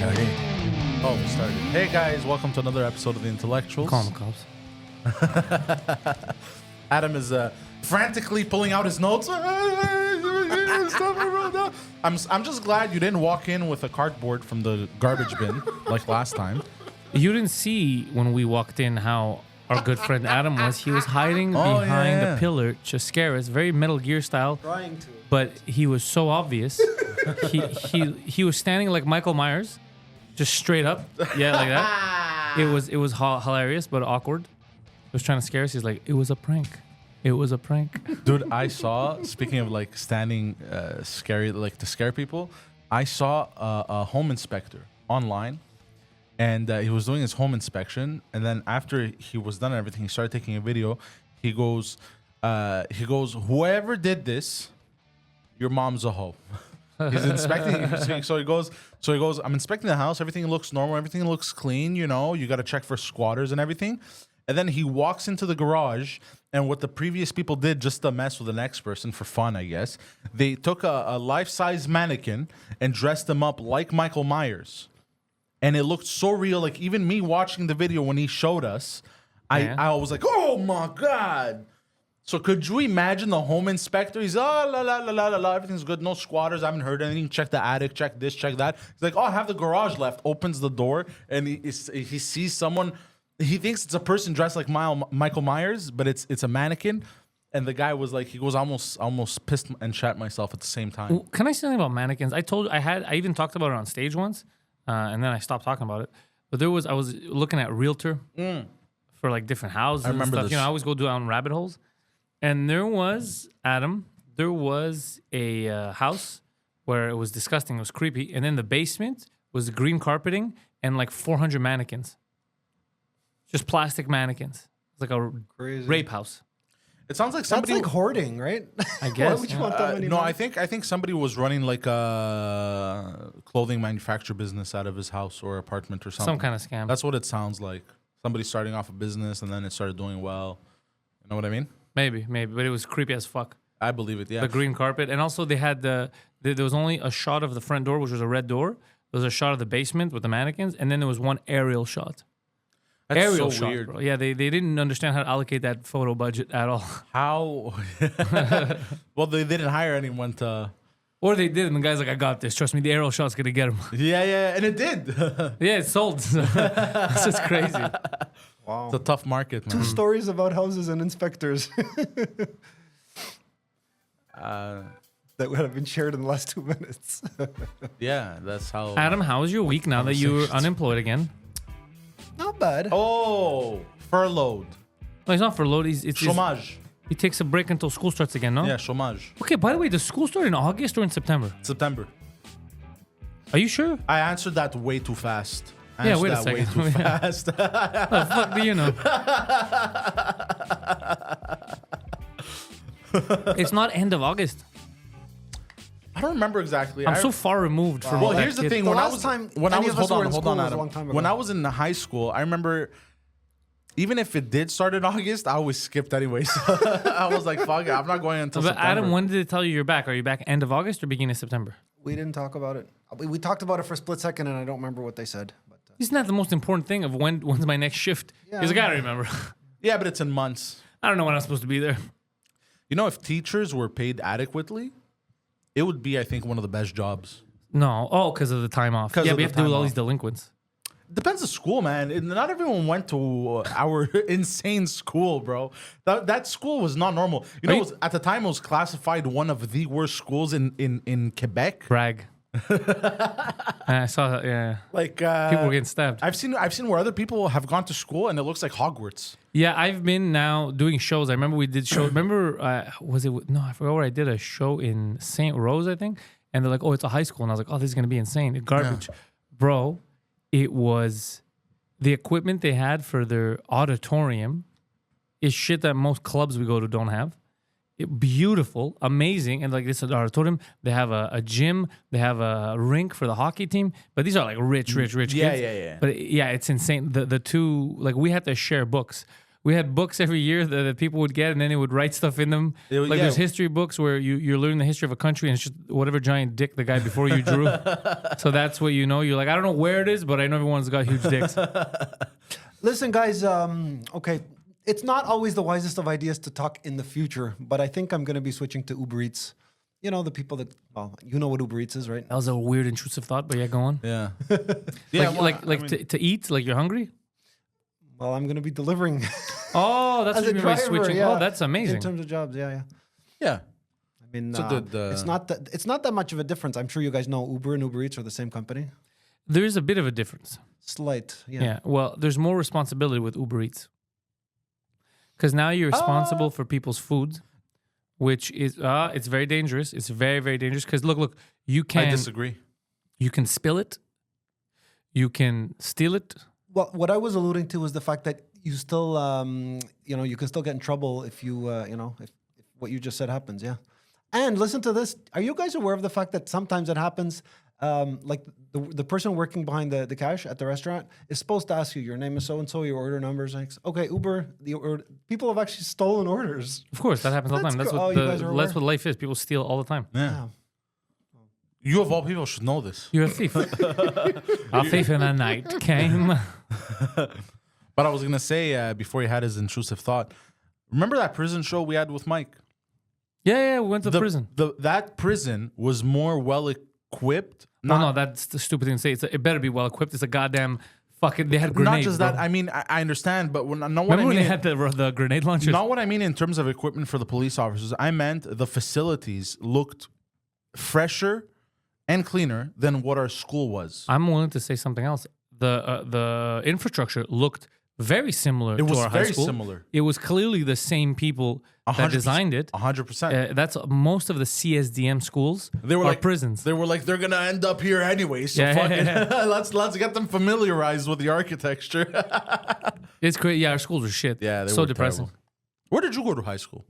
started. Oh, we started. Hey guys, welcome to another episode of The Intellectuals. Call them cops. Adam is frantically pulling out his notes. I'm just glad you didn't walk in with a cardboard from the garbage bin like last time. You didn't see when we walked in how our good friend Adam was. He was hiding behind the pillar to scare us. Very Metal Gear style. Trying to. But he was so obvious. he was standing like Michael Myers, just straight up. Yeah, like that. It was hilarious but awkward. He was trying to scare us. He's like, it was a prank. It was a prank. Dude, I saw, speaking of like standing scary, like to scare people, I saw a home inspector online. And he was doing his home inspection, and then after he was done and everything, he started taking a video. He goes, whoever did this, your mom's a hoe. He's inspecting. So he goes, I'm inspecting the house. Everything looks normal. Everything looks clean. You know, you got to check for squatters and everything. And then he walks into the garage, and what the previous people did just to mess with the next person for fun, I guess, they took a life-size mannequin and dressed him up like Michael Myers. And it looked so real. Like, even me watching the video when he showed us, I was like, oh my God. So could you imagine the home inspector? He's, everything's good. No squatters. I haven't heard anything. Check the attic. Check this. Check that. He's like, I have the garage left. Opens the door, and he sees someone. He thinks it's a person dressed like Michael Myers, but it's a mannequin. And the guy was like, he goes, almost pissed and shat myself at the same time. Well, can I say something about mannequins? I even talked about it on stage once. And then I stopped talking about it. But I was looking at Realtor for like different houses and stuff. This. You know, I always go down rabbit holes. And there was, Adam, a house where it was disgusting. It was creepy. And then the basement was green carpeting and like 400 mannequins. Just plastic mannequins. It's like a rape house. It sounds like somebody... That's like hoarding, right? I guess. Why would you want that many No, money? I think somebody was running like a clothing manufacturer business out of his house or apartment or something. Some kind of scam. That's what it sounds like. Somebody starting off a business and then it started doing well. You know what I mean? Maybe. But it was creepy as fuck. I believe it, yeah. The green carpet. And also they had there was only a shot of the front door, which was a red door. There was a shot of the basement with the mannequins. And then there was one aerial shot. That's Aerial so shot, weird. Bro. Yeah, they didn't understand how to allocate that photo budget at all. How? Well, they didn't hire anyone to... Or they did, and the guy's like, I got this. Trust me, the aerial shot's going to get him. Yeah, and it did. Yeah, it sold. It's just crazy. Wow. It's a tough market, man. 2 stories about houses and inspectors that would have been shared in the last 2 minutes. Yeah, that's how... Adam, how was your week now that you're unemployed again? Not bad. Oh, furloughed. No, he's not furloughed. Chômage. He takes a break until school starts again, no? Yeah, chômage. Okay, by the way, does school start in August or in September? September. Are you sure? I answered that way too fast. Yeah, wait a second. Way too fast. What the fuck do you know? It's not end of August. I don't remember exactly. I'm so far removed from. Well, that here's the kid. thing. The When I last was time when I any was of us were in hold on, school was a Adam. long time ago. When I was in high school, I remember. Even if it did start in August, I always skipped anyway. So I was like, "Fuck it, I'm not going until." But September. Adam, when did it tell you you're back? Are you back end of August or beginning of September? We didn't talk about it. We talked about it for a split second, and I don't remember what they said. But Isn't that the most important thing of when's my next shift? Yeah. Because I gotta remember. Yeah, but it's in months. I don't know when I'm supposed to be there. You know, if teachers were paid adequately, it would be, I think, one of the best jobs. No, because of the time off. 'Cause Yeah, of we the have to deal with time all off. these delinquents. Depends on school, man. Not everyone went to our insane school, bro. That school was not normal. You know, at the time, it was classified one of the worst schools in Quebec. Brag. I saw that. Yeah, Like people were getting stabbed. I've seen where other people have gone to school and it looks like Hogwarts. Yeah, I've been now doing shows. I remember we did shows. Remember, was it? No, I forgot where I did a show in St. Rose, I think. And they're like, "Oh, it's a high school," and I was like, "Oh, this is gonna be insane, garbage, bro." It was the equipment they had for their auditorium is shit that most clubs we go to don't have. Beautiful, amazing, and like this is auditorium. They have a gym, they have a rink for the hockey team, but these are like rich kids. Yeah. But yeah, it's insane. The two, like, we had to share books. We had books every year that people would get, and then it would write stuff in them. There's history books where you're learning the history of a country, and it's just whatever giant dick the guy before you drew. So that's what you know. You're like, I don't know where it is, but I know everyone's got huge dicks. Listen, guys. Okay, it's not always the wisest of ideas to talk in the future, but I think I'm going to be switching to Uber Eats. You know, the people that, well, you know what Uber Eats is, right? That was a weird, intrusive thought, but yeah, go on. Yeah. To eat, like you're hungry? Well, I'm going to be delivering. Oh, that's as what a you mean by driver, switching. yeah. Oh, that's amazing. In terms of jobs, yeah. Yeah. I mean, So it's not that much of a difference. I'm sure you guys know Uber and Uber Eats are the same company. There is a bit of a difference. Slight, Yeah. Well, there's more responsibility with Uber Eats. Because now you're responsible for people's food, which is, it's very dangerous. It's very, very dangerous. Because look, you can... I disagree. You can spill it. You can steal it. Well, what I was alluding to was the fact that you still, you can still get in trouble if you, if what you just said happens, yeah. And listen to this. Are you guys aware of the fact that sometimes it happens, like the person working behind the cash at the restaurant is supposed to ask you, your name is so-and-so, your order number is X. Okay, Uber, people have actually stolen orders. Of course, that happens all the time. That's what life is. People steal all the time. Yeah. You of all people should know this. You're a thief. A thief in the night came. But I was going to say, before he had his intrusive thought, remember that prison show we had with Mike? Yeah, we went to prison. That prison was more well-equipped. No, that's the stupid thing to say. It better be well-equipped. It's a goddamn fucking... They had grenades, not just that. I mean, I understand, but remember when they had the grenade launchers? Not what I mean in terms of equipment for the police officers. I meant the facilities looked fresher and cleaner than what our school was. I'm willing to say something else. The infrastructure looked very similar to our high school. It was very similar. It was clearly the same people that designed it. 100%. That's most of the CSDM schools are prisons. They were like, they're going to end up here anyway, so fuck it. Let's get them familiarized with the architecture. It's great. Yeah, our schools were shit. Yeah, they so were depressing. Terrible. Where did you go to high school?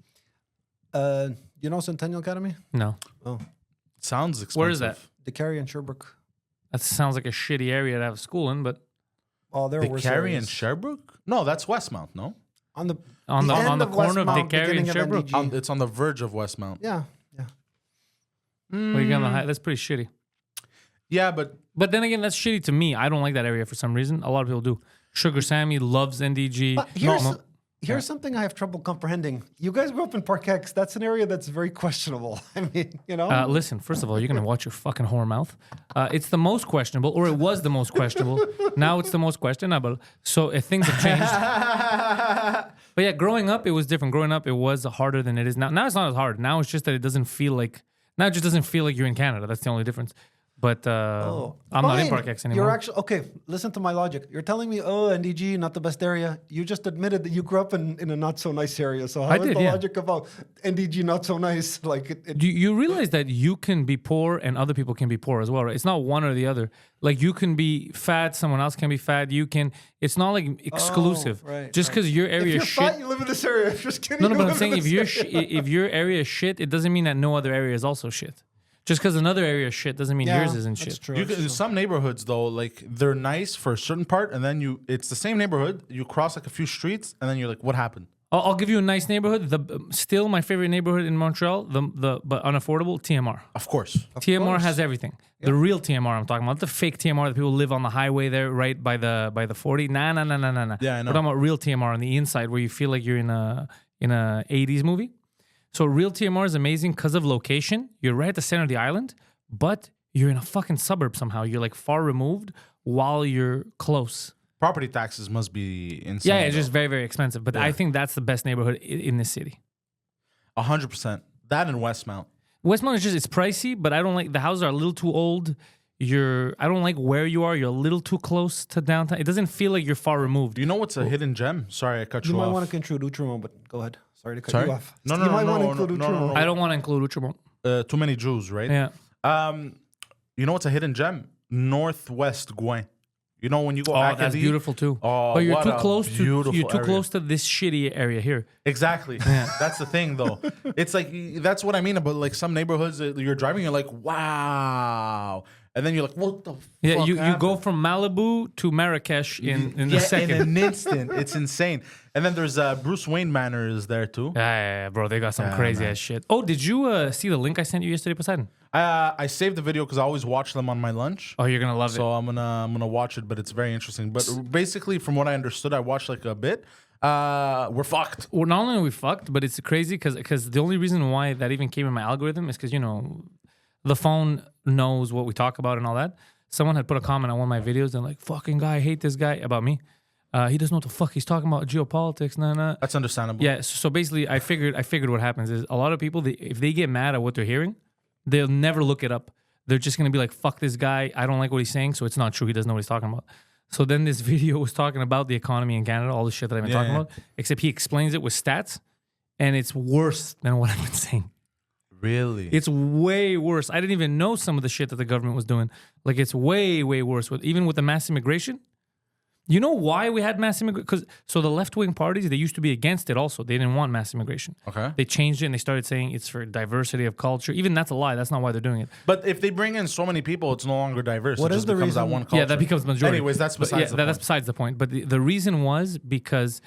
You know Centennial Academy? No. Oh. Sounds expensive. Where is that? DeCarry and Sherbrooke. That sounds like a shitty area to have school in, but... Oh, there were DeCarry and Sherbrooke? No, that's Westmount, no? On the corner of DeCarry and Sherbrooke? It's on the verge of Westmount. Yeah. Well, you got on the high. That's pretty shitty. Yeah, but then again, that's shitty to me. I don't like that area for some reason. A lot of people do. Sugar Sammy loves NDG. But here's something I have trouble comprehending. You guys grew up in Park X. That's an area that's very questionable. I mean, Listen, first of all, you're going to watch your fucking whore mouth. It's the most questionable, or it was the most questionable. Now it's the most questionable. So things have changed. But yeah, growing up, it was different. Growing up, it was harder than it is now. Now it's not as hard. Now it's just that it doesn't feel like... Now it just doesn't feel like you're in Canada. That's the only difference. But I'm not in Park X anymore. You're actually okay. Listen to my logic. You're telling me, NDG, not the best area. You just admitted that you grew up in a not so nice area. So how is the logic about NDG not so nice? Like, you realize that you can be poor and other people can be poor as well, right? It's not one or the other. Like you can be fat, someone else can be fat. You can. It's not like exclusive. Right, just because your area is shit. Fat, you live in this area. Just kidding. No, but I'm saying if your area is shit, it doesn't mean that no other area is also shit. Just because another area is shit doesn't mean yours isn't shit. True. Some neighborhoods though, like they're nice for a certain part, and then it's the same neighborhood. You cross like a few streets, and then you're like, what happened? I'll give you a nice neighborhood. Still my favorite neighborhood in Montreal. But unaffordable TMR. Of course, TMR has everything. Yeah. The real TMR I'm talking about, the fake TMR that people live on the highway there, right by the 40. Nah. Yeah, I know. We're talking about real TMR on the inside, where you feel like you're in a 80s movie. So real TMR is amazing because of location. You're right at the center of the island, but you're in a fucking suburb somehow. You're like far removed while you're close. Property taxes must be insane. Yeah, it's just very, very expensive. But I think that's the best neighborhood in this city. 100%. That and Westmount. Westmount it's pricey, but I don't like, the houses are a little too old. I don't like where you are. You're a little too close to downtown. It doesn't feel like you're far removed. Do you know what's a hidden gem? Sorry, I cut you off. You might want to include Outremont, but go ahead. Sorry to cut you off. No. I don't want to include Outremont. Too many Jews, right? Yeah. You know what's a hidden gem? Northwest Gouin. You know when you go Acadie? That's beautiful too. Oh, but you're too close to this shitty area here. Exactly. Yeah. That's the thing though. It's like that's what I mean about like some neighborhoods that you're driving, you're like, wow. and then you're like, what the Yeah, fuck you happened? go from Malibu to Marrakesh in a second. in an instant. It's insane. And then there's Bruce Wayne Manor is there too. Yeah, bro, they got some crazy ass shit. Oh, did you see the link I sent you yesterday, Poseidon? I saved the video because I always watch them on my lunch. Oh, you're gonna love So I'm gonna watch it, but it's very interesting. But basically, from what I understood, I watched like a bit. We're fucked. Well, not only are we fucked, but it's crazy because the only reason why that even came in my algorithm is because, you know, the phone knows what we talk about and all that. Someone had put a comment on one of my videos and like, fucking guy, I hate this guy, about me. He doesn't know what the fuck he's talking about, geopolitics, nah. That's understandable. Yeah, so basically I figured what happens is a lot of people, if they get mad at what they're hearing, they'll never look it up. They're just going to be like, fuck this guy, I don't like what he's saying, so it's not true, he doesn't know what he's talking about. So then this video was talking about the economy in Canada, all the shit that I've been talking about, except he explains it with stats, and it's worse than what I've been saying. Really? It's way worse. I didn't even know some of the shit that the government was doing. Like, it's way, way worse. Even with the mass immigration. You know why we had mass immigration? So the left-wing parties, they used to be against it also. They didn't want mass immigration. Okay. They changed it and they started saying it's for diversity of culture. Even that's a lie. That's not why they're doing it. But if they bring in so many people, it's no longer diverse. What it is just the becomes reason? that one culture. Yeah, that becomes majority. Anyways, that's besides the point. That's besides the point. But the reason was because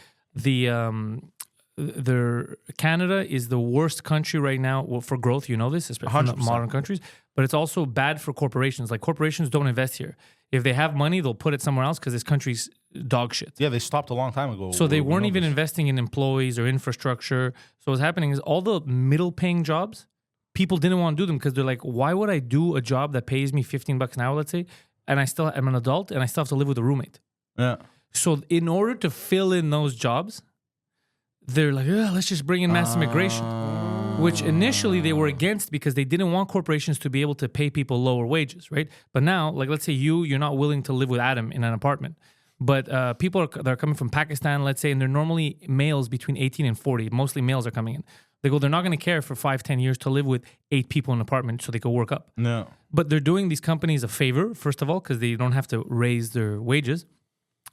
Canada is the worst country right now for growth. You know this, especially in modern countries. But it's also bad for corporations. Like, corporations don't invest here. If they have money, they'll put it somewhere else because this country's dog shit. Yeah, they stopped a long time ago. So they weren't even investing in employees or infrastructure. So what's happening is all the middle-paying jobs, people didn't want to do them because they're like, why would I do a job that pays me $15 an hour, let's say, and I still am an adult and I still have to live with a roommate? Yeah. So in order to fill in those jobs, they're like, let's just bring in mass immigration, which initially they were against because they didn't want corporations to be able to pay people lower wages, right? But now, like, let's say you're not willing to live with Adam in an apartment, but people that are coming from Pakistan, let's say, and they're normally males between 18 and 40. Mostly males are coming in. They're not going to care for 5-10 years to live with 8 people in an apartment so they can work up. No. But they're doing these companies a favor, first of all, because they don't have to raise their wages.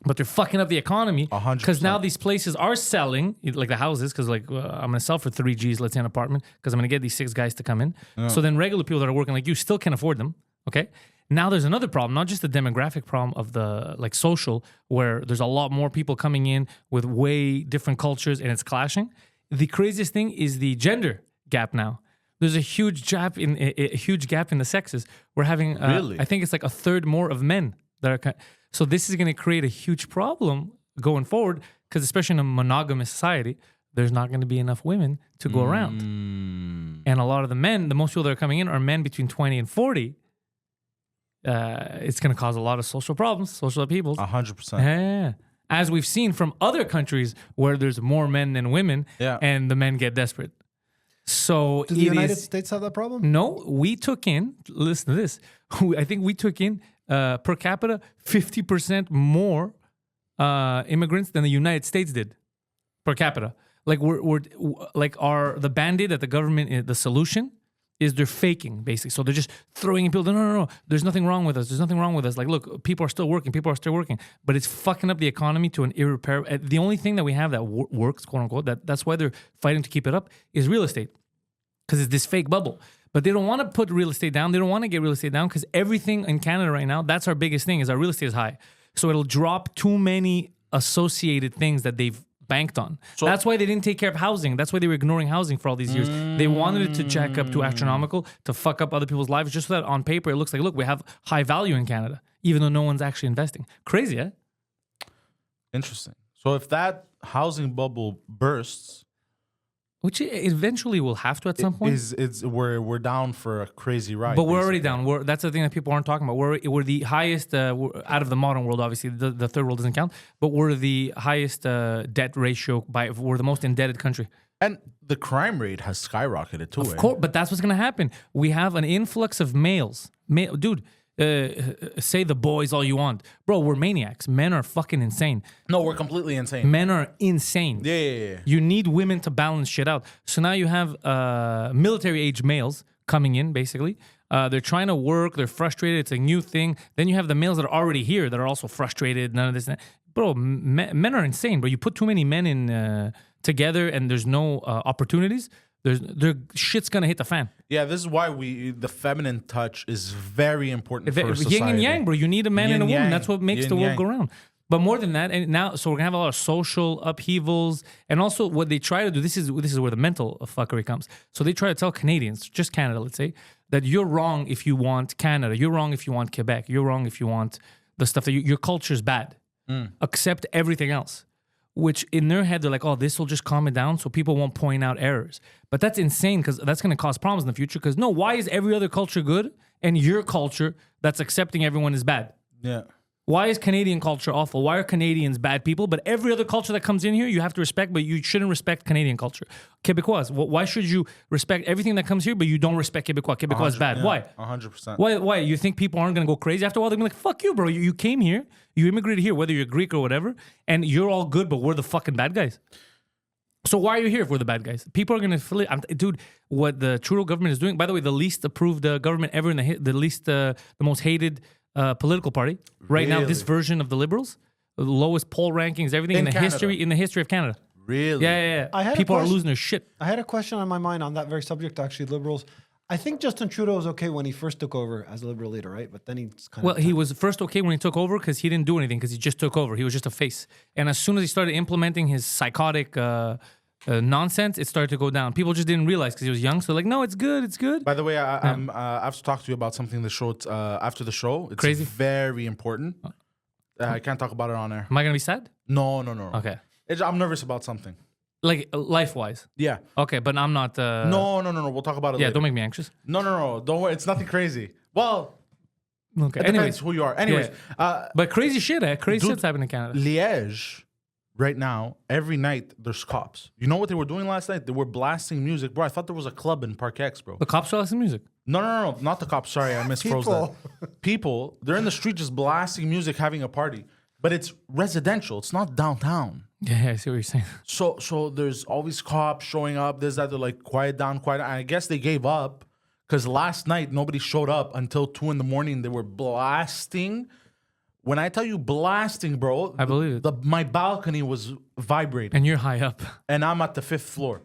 But they're fucking up the economy 100%. because now these places are selling, like the houses, because like I'm going to sell for 3 Gs, let's say, an apartment, because I'm going to get these 6 guys to come in. Yeah. So then regular people that are working like you still can't afford them, okay? Now there's another problem, not just the demographic problem of the like social, where there's a lot more people coming in with way different cultures and it's clashing. The craziest thing is the gender gap now. There's a huge gap in the sexes. We're having, really? I think it's like a third more of men that are. So this is going to create a huge problem going forward because especially in a monogamous society, there's not going to be enough women to go around. And a lot of the men, the most people that are coming in are men between 20 and 40. It's going to cause a lot of social problems, social upheavals. 100%. Yeah. As we've seen from other countries where there's more men than women and the men get desperate. So do the United States have that problem? No, we took in, listen to this, I think we took in per capita 50% more immigrants than the United States did per capita. Like we're like the band-aid that the government, the solution is they're faking basically. So they're just throwing in people. No. There's nothing wrong with us. There's nothing wrong with us. Like, look, people are still working. But it's fucking up the economy to an irreparable. The only thing that we have that works, quote unquote, that's why they're fighting to keep it up is real estate. Because it's this fake bubble. But they don't want to put real estate down. They don't want to get real estate down because everything in Canada right now, that's our biggest thing, is our real estate is high. So it'll drop too many associated things that they've banked on. So that's why they didn't take care of housing. That's why they were ignoring housing for all these years. They wanted it to jack up to astronomical, to fuck up other people's lives, just so that on paper it looks like, look, we have high value in Canada, even though no one's actually investing. Crazy, eh? Interesting. So if that housing bubble bursts, which eventually will have to at some point. We're down for a crazy ride. But we're already down. That's the thing that people aren't talking about. We're the highest out of the modern world. Obviously, the third world doesn't count. But we're the highest debt ratio we're the most indebted country. And the crime rate has skyrocketed too. Of course, but that's what's going to happen. We have an influx of males. Dude, say the boys all you want. Bro, we're maniacs. Men are fucking insane. No, we're completely insane. Men are insane. Yeah. You need women to balance shit out. So now you have military-age males coming in, basically. They're trying to work. They're frustrated. It's a new thing. Then you have the males that are already here that are also frustrated. None of this. Bro, men are insane. Bro, you put too many men in together and there's no opportunities. their shit's gonna hit the fan. Yeah, this is why the feminine touch is very important for society. Yin and yang, bro. You need a man and a woman. That's what makes the world go round. But more than that, and now, so we're gonna have a lot of social upheavals, and also what they try to do. This is where the mental fuckery comes. So they try to tell Canadians, just Canada, let's say, that you're wrong if you want Canada. You're wrong if you want Quebec. You're wrong if you want the stuff that your culture's bad. Accept everything else. Which in their head, they're like, oh, this will just calm it down so people won't point out errors. But that's insane because that's going to cause problems in the future. Because no, why is every other culture good and your culture that's accepting everyone is bad? Yeah. Why is Canadian culture awful? Why are Canadians bad people? But every other culture that comes in here, you have to respect, but you shouldn't respect Canadian culture. Quebecois, why should you respect everything that comes here, but you don't respect Quebecois? Quebecois is bad. Yeah, Why? 100%. Why? You think people aren't going to go crazy? After a while, they're going to be like, fuck you, bro. You came here, you immigrated here, whether you're Greek or whatever, and you're all good, but we're the fucking bad guys. So why are you here if we're the bad guys? People are going to dude, what the Trudeau government is doing, by the way, the least approved government ever in the most hated political party right now. This version of the Liberals, the lowest poll rankings, everything in the history of Canada. Really? Yeah. People are losing their shit. I had a question on my mind on that very subject. Actually, Liberals. I think Justin Trudeau was okay when he first took over as a Liberal leader, right? But then he's kind of he was first okay when he took over because he didn't do anything because he just took over. He was just a face. And as soon as he started implementing his psychotic nonsense, it started to go down. People just didn't realize because he was young. So like, no, it's good. It's good. By the way, I've talked to you about something the show after the show. It's crazy, very important. I can't talk about it on air. Am I gonna be sad? No. Okay. I'm nervous about something. Like life-wise. Yeah. Okay, but I'm not. No. We'll talk about it. Yeah, later. Don't make me anxious. No. Don't worry. It's nothing crazy. Well. Okay. It depends who you are. Anyways. Yeah. But crazy shit. Crazy shit's happening in Canada. Liège. Right now, every night there's cops. You know what they were doing last night? They were blasting music, bro. I thought there was a club in Park X, bro. The cops are listening to music. No, not the cops. Sorry, I misfroze that. People, they're in the street just blasting music, having a party, but it's residential. It's not downtown. Yeah, I see what you're saying. So there's always cops showing up. There's that. They're like quiet down. I guess they gave up because last night nobody showed up until 2 a.m. They were blasting. When I tell you blasting, bro, I believe it. My balcony was vibrating. And you're high up. And I'm at the 5th floor,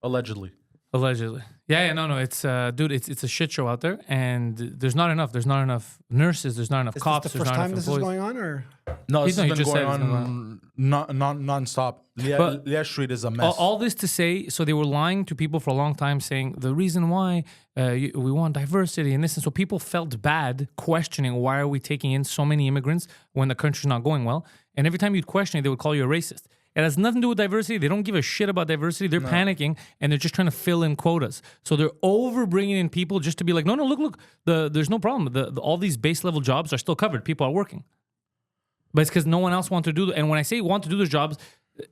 allegedly. Allegedly. Yeah, no. It's dude, it's a shit show out there, and there's not enough. There's not enough nurses. There's not enough cops. Is this the first time this is going on, or no? This has been going on non-stop. Liège Street is a mess. All this to say, so they were lying to people for a long time, saying the reason why we want diversity and this, and so people felt bad questioning why are we taking in so many immigrants when the country's not going well. And every time you'd question it, they would call you a racist. It has nothing to do with diversity. They don't give a shit about diversity. They're panicking, and they're just trying to fill in quotas. So they're over bringing in people just to be like, no, look. There's no problem. All these base level jobs are still covered. People are working. But it's because no one else wants to do. And when I say want to do those jobs,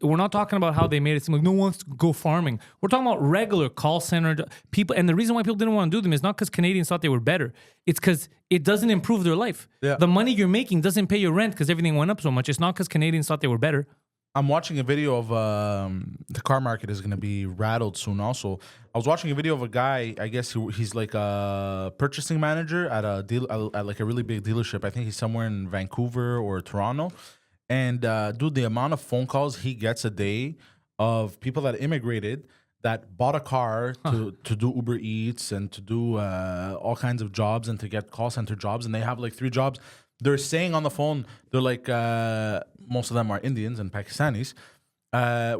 we're not talking about how they made it seem like no one wants to go farming. We're talking about regular call center people. And the reason why people didn't want to do them is not because Canadians thought they were better. It's because it doesn't improve their life. Yeah. The money you're making doesn't pay your rent because everything went up so much. It's not because Canadians thought they were better. I'm watching a video of the car market is going to be rattled soon. Also, I was watching a video of a guy. I guess he's like a purchasing manager at at like a really big dealership. I think he's somewhere in Vancouver or Toronto. And dude, the amount of phone calls he gets a day of people that immigrated that bought a car to do Uber Eats and to do all kinds of jobs and to get call center jobs, and they have like 3 jobs. They're saying on the phone, they're like, most of them are Indians and Pakistanis.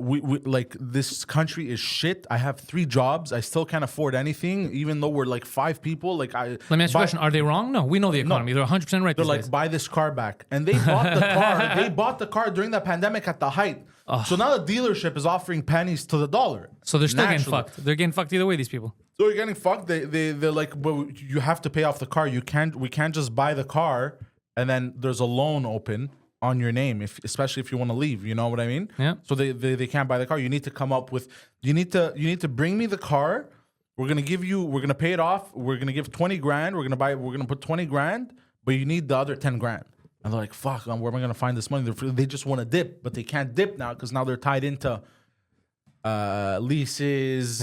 We like, this country is shit. I have 3 jobs. I still can't afford anything, even though we're like 5 people. Like, let me ask you a question: are they wrong? No, we know the economy. They're 100% right. They're like, buy this car back, and they bought the car. They bought the car during the pandemic at the height. So now the dealership is offering pennies to the dollar. So they're still getting fucked. They're getting fucked either way. These people. So you're getting fucked. They're like, well, you have to pay off the car. We can't just buy the car. And then there's a loan open on your name, especially if you want to leave. You know what I mean? Yeah. So they can't buy the car. You need to come up with. You need to bring me the car. We're gonna pay it off. We're gonna give 20 grand. We're gonna put 20 grand, but you need the other 10 grand. And they're like, fuck, where am I gonna find this money? They just want to dip, but they can't dip now because now they're tied into leases,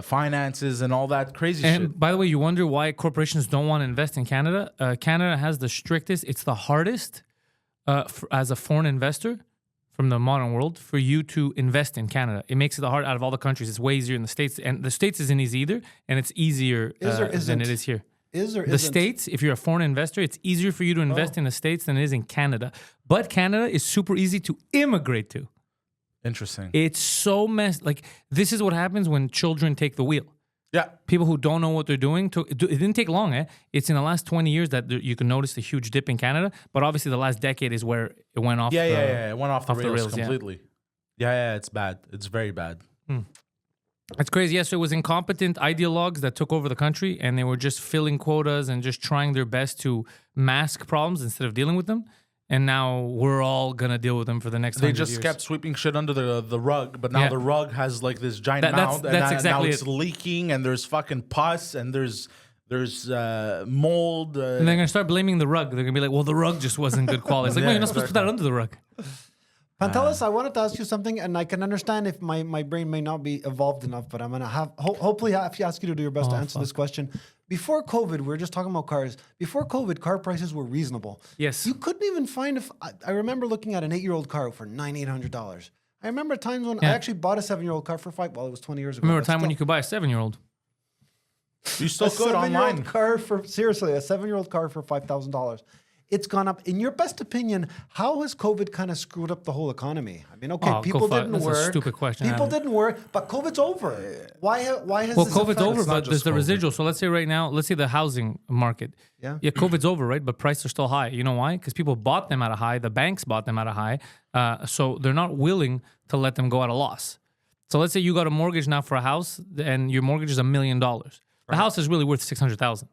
finances, and all that crazy shit. And by the way, you wonder why corporations don't want to invest in Canada. Canada has the strictest. It's the hardest as a foreign investor from the modern world for you to invest in Canada. It makes it hard out of all the countries. It's way easier in the States. And the States isn't easy either. And it's easier than it is here. Is or the States, if you're a foreign investor, it's easier for you to invest in the States than it is in Canada. But Canada is super easy to immigrate to. Interesting. It's so messed. Like, this is what happens when children take the wheel. Yeah. People who don't know what they're doing. It didn't take long, eh? It's in the last 20 years that you can notice the huge dip in Canada. But obviously, the last decade is where it went off. Yeah. It went off the rails completely. Yeah, it's bad. It's very bad. It's crazy. Yes, so it was incompetent ideologues that took over the country, and they were just filling quotas and just trying their best to mask problems instead of dealing with them. And now we're all gonna deal with them for the next 100 years. They just kept sweeping shit under the rug, but now the rug has like this giant mound, and now it's leaking, and there's fucking pus, and there's mold. And they're gonna start blaming the rug. They're gonna be like, "Well, the rug just wasn't good quality." It's like, no, you're not supposed to put that under the rug. Pantelis, I wanted to ask you something, and I can understand if my brain may not be evolved enough, but I'm going to hopefully have to ask you to do your best to answer this question. Before COVID, we were just talking about cars. Before COVID, car prices were reasonable. Yes. You couldn't even find, I remember looking at an 8-year-old car for $900. I remember times when I actually bought a 7-year-old car for $5. It was 20 years ago. Remember a time when you could buy a 7-year-old? You still could online. A 7-year-old car for $5,000. It's gone up. In your best opinion, how has COVID kind of screwed up the whole economy? I mean, okay, people didn't work. That's a stupid question. People didn't work, but COVID's over. Why has well, this COVID's affected? over, but there's the residual. So let's say right now, let's say the housing market. Yeah, COVID's over, right? But prices are still high. You know why? Because people bought them at a high. The banks bought them at a high. So they're not willing to let them go at a loss. So let's say you got a mortgage now for a house, and your mortgage is $1 million. The house is really worth $600,000.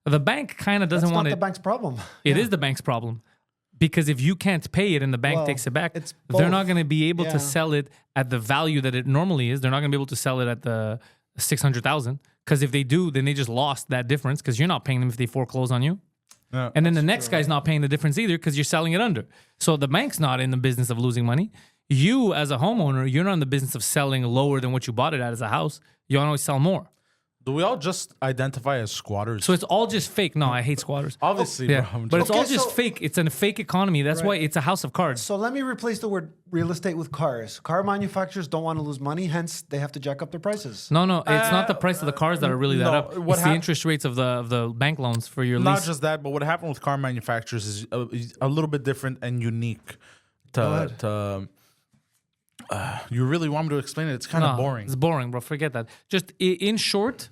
The bank kind of doesn't want it. That's not the bank's problem. It is the bank's problem. Because if you can't pay it and the bank takes it back, they're not going to be able to sell it at the value that it normally is. They're not going to be able to sell it at the $600,000. Because if they do, then they just lost that difference because you're not paying them if they foreclose on you. Yeah, and then the next guy's not paying the difference either because you're selling it under. So the bank's not in the business of losing money. You, as a homeowner, you're not in the business of selling lower than what you bought it at as a house. You always sell more. Do we all just identify as squatters? So it's all just fake. No, I hate squatters. Obviously, bro. But it's all just so fake. It's a fake economy. That's why it's a house of cards. So let me replace the word real estate with cars. Car manufacturers don't want to lose money, hence they have to jack up their prices. No, it's not the price of the cars that are really that up. It's the interest rates of the bank loans for your lease. Not just that, but what happened with car manufacturers is a little bit different and unique to you really want me to explain it? It's kind of boring. It's boring, bro. Forget that. Just in short,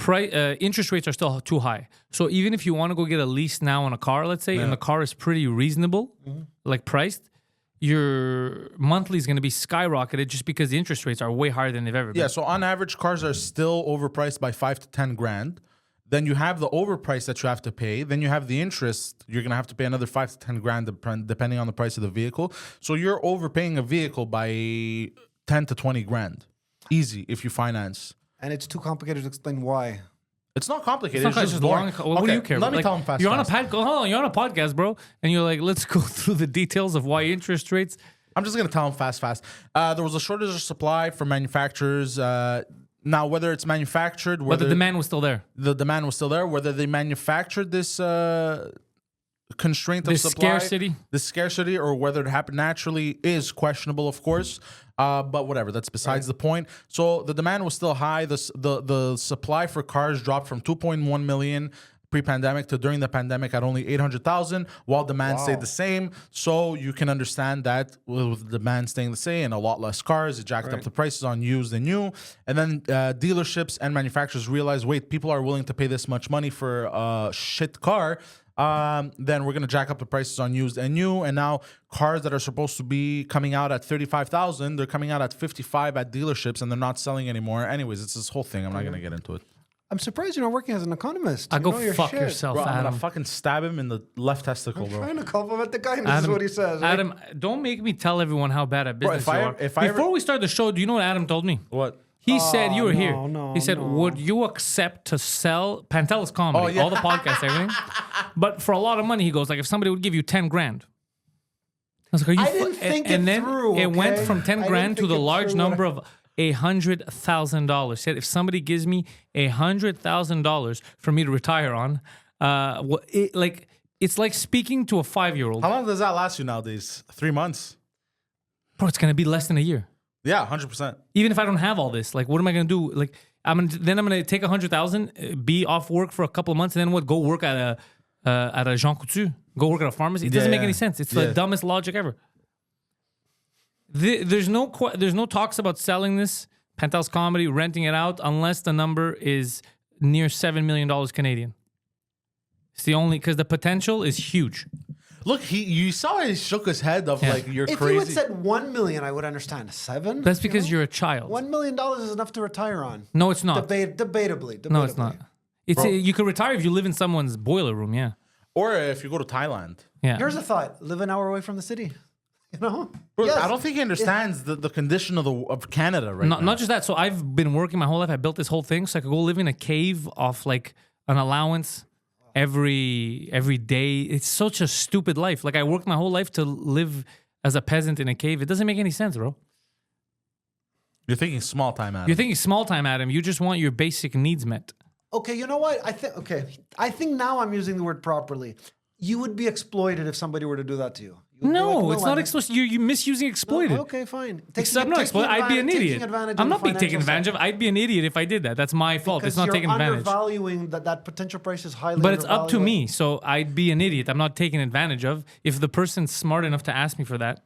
interest rates are still too high. So even if you want to go get a lease now on a car, let's say, and the car is pretty reasonable, like priced, your monthly is going to be skyrocketed just because the interest rates are way higher than they've ever been. Yeah, so on average, cars are still overpriced by $5,000 to $10,000. Then you have the overprice that you have to pay. Then you have the interest. You're going to have to pay another $5,000 to $10,000 depending on the price of the vehicle. So you're overpaying a vehicle by $10,000 to $20,000. Easy if you finance. And it's too complicated to explain why. It's not complicated. It's just boring. What do you care? Let me tell them fast. You're on a podcast, bro, and you're like, let's go through the details of why interest rates. I'm just going to tell them fast. There was a shortage of supply for manufacturers. Now, whether it's manufactured... But the demand was still there. The demand was still there. Whether they manufactured this constraint of supply... This scarcity, or whether it happened naturally is questionable, of course. But whatever, that's besides the point. So the demand was still high. The supply for cars dropped from 2.1 million pre-pandemic to during the pandemic at only 800,000, while demand stayed the same. So you can understand that with demand staying the same and a lot less cars, it jacked up the prices on used and new. And then dealerships and manufacturers realized, wait, people are willing to pay this much money for a shit car. Then we're going to jack up the prices on used and new. And now cars that are supposed to be coming out at 35,000, they're coming out at 55 at dealerships, and they're not selling anymore. Anyways, it's this whole thing. I'm not going to get into it. I'm surprised you're not working as an economist. Go fuck yourself, bro, Adam. I'm going to fucking stab him in the left testicle, bro. I'm trying to compliment the guy, and this is what he says. Right? Adam, don't make me tell everyone how bad at business you are. Before we start the show, do you know what Adam told me? What? He said, you were here. He said, would you accept to sell Pantelis comedy, all the podcasts, everything? But for a lot of money, he goes, like, if somebody would give you 10 grand. I was like, I didn't think it through, it went from 10 grand to the large number of $100,000. He said, if somebody gives me $100,000 for me to retire on, it's like speaking to a 5-year-old. How long does that last you nowadays? 3 months? Bro, it's gonna be less than a year. Yeah, 100%. Even if I don't have all this, like, what am I gonna do? Like, I'm gonna take 100,000, be off work for a couple of months, and then what? Go work at a Jean Coutu. Go work at a pharmacy. It doesn't make any sense. It's the dumbest logic ever. There's no talks about selling this Pantelis comedy, renting it out, unless the number is near $7 million Canadian. It's the only, because the potential is huge. Look, you saw he shook his head of like, you're if crazy. you had said 1 million, I would understand. 7? That's because you're a child. $1 million is enough to retire on. No, it's not. Debatably. No, it's not. You could retire if you live in someone's boiler room, yeah. Or if you go to Thailand. Yeah. Here's a thought: live an hour away from the city. You know, Bro, Yes. I don't think he understands the condition of Canada right now. Not just that. So I've been working my whole life. I built this whole thing so I could go live in a cave off like an allowance every day. It's such a stupid life. Like I worked my whole life to live as a peasant in a cave. It doesn't make any sense, bro. You're thinking small time, Adam. You're thinking small time, Adam. You just want your basic needs met. Okay, you know what? I think now I'm using the word properly. You would be exploited if somebody were to do that to you. You would be No, like, it's not I'm- explicit. You're misusing exploited. Okay, fine. I'm not exploited. I'd be an idiot. I'm not being taken advantage of. I'd be an idiot if I did that. That's my fault. It's not taking advantage. You're undervaluing that potential price is highly. But it's up to undervalued. me. So I'd be an idiot. I'm not taken advantage of. If the person's smart enough to ask me for that.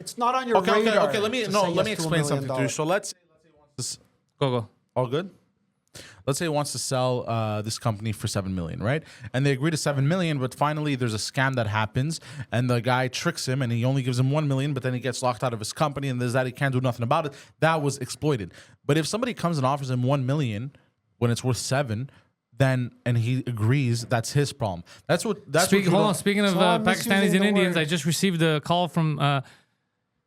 It's not on your radar. Okay. Let me to say yes to explain $1 something to you. million. So let's Go. all good. Let's say he wants to sell this company for $7 million, right? And they agree to $7 million, but finally there's a scam that happens, and the guy tricks him, and he only gives him $1 million, but then he gets locked out of his company, and there's that he can't do nothing about it. That was exploited. But if somebody comes and offers him $1 million when it's worth $7 million, then and he agrees, that's his problem. Hold on. Speaking of So I'm Pakistanis misusing and the Indians, word. I just received a call from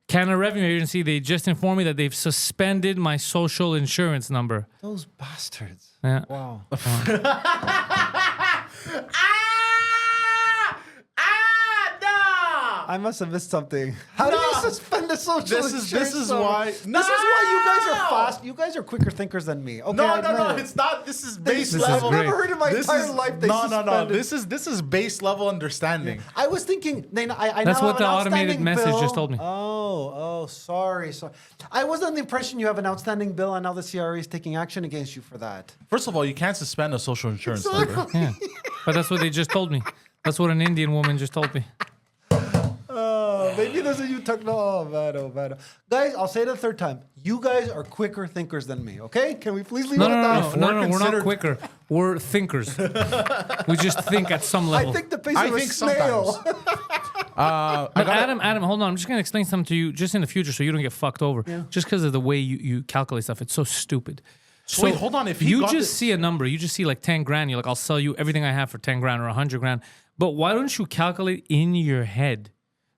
Canada Revenue Agency. They just informed me that they've suspended my social insurance number. Those bastards. Yeah. Wow. I must have missed something. How do you suspend a social insurance? This is number? why. This is why you guys are fast. You guys are quicker thinkers than me. Okay, No. It's not. This is base This is level. great. I've never heard in my entire life they No. suspended. This is base level understanding. I was thinking. I That's now what have an the automated outstanding message bill. just told me. Oh, sorry. I was under the impression you have an outstanding bill, and now the CRA is taking action against you for that. First of all, you can't suspend a social insurance number. Yeah. But that's what they just told me. That's what an Indian woman just told me. Maybe that's what you took. Oh, man. Guys, I'll say it a third time. You guys are quicker thinkers than me, okay? Can we please leave it at that? No, we're not quicker. We're thinkers. We just think at some level. I think the pace I of a think snail. But Adam, hold on. I'm just going to explain something to you just in the future so you don't get fucked over. Yeah. Just because of the way you calculate stuff. It's so stupid. So wait, hold on. If he you got just this- see a number, you just see like 10 grand, you're like, I'll sell you everything I have for 10 grand or 100 grand. But why don't you calculate in your head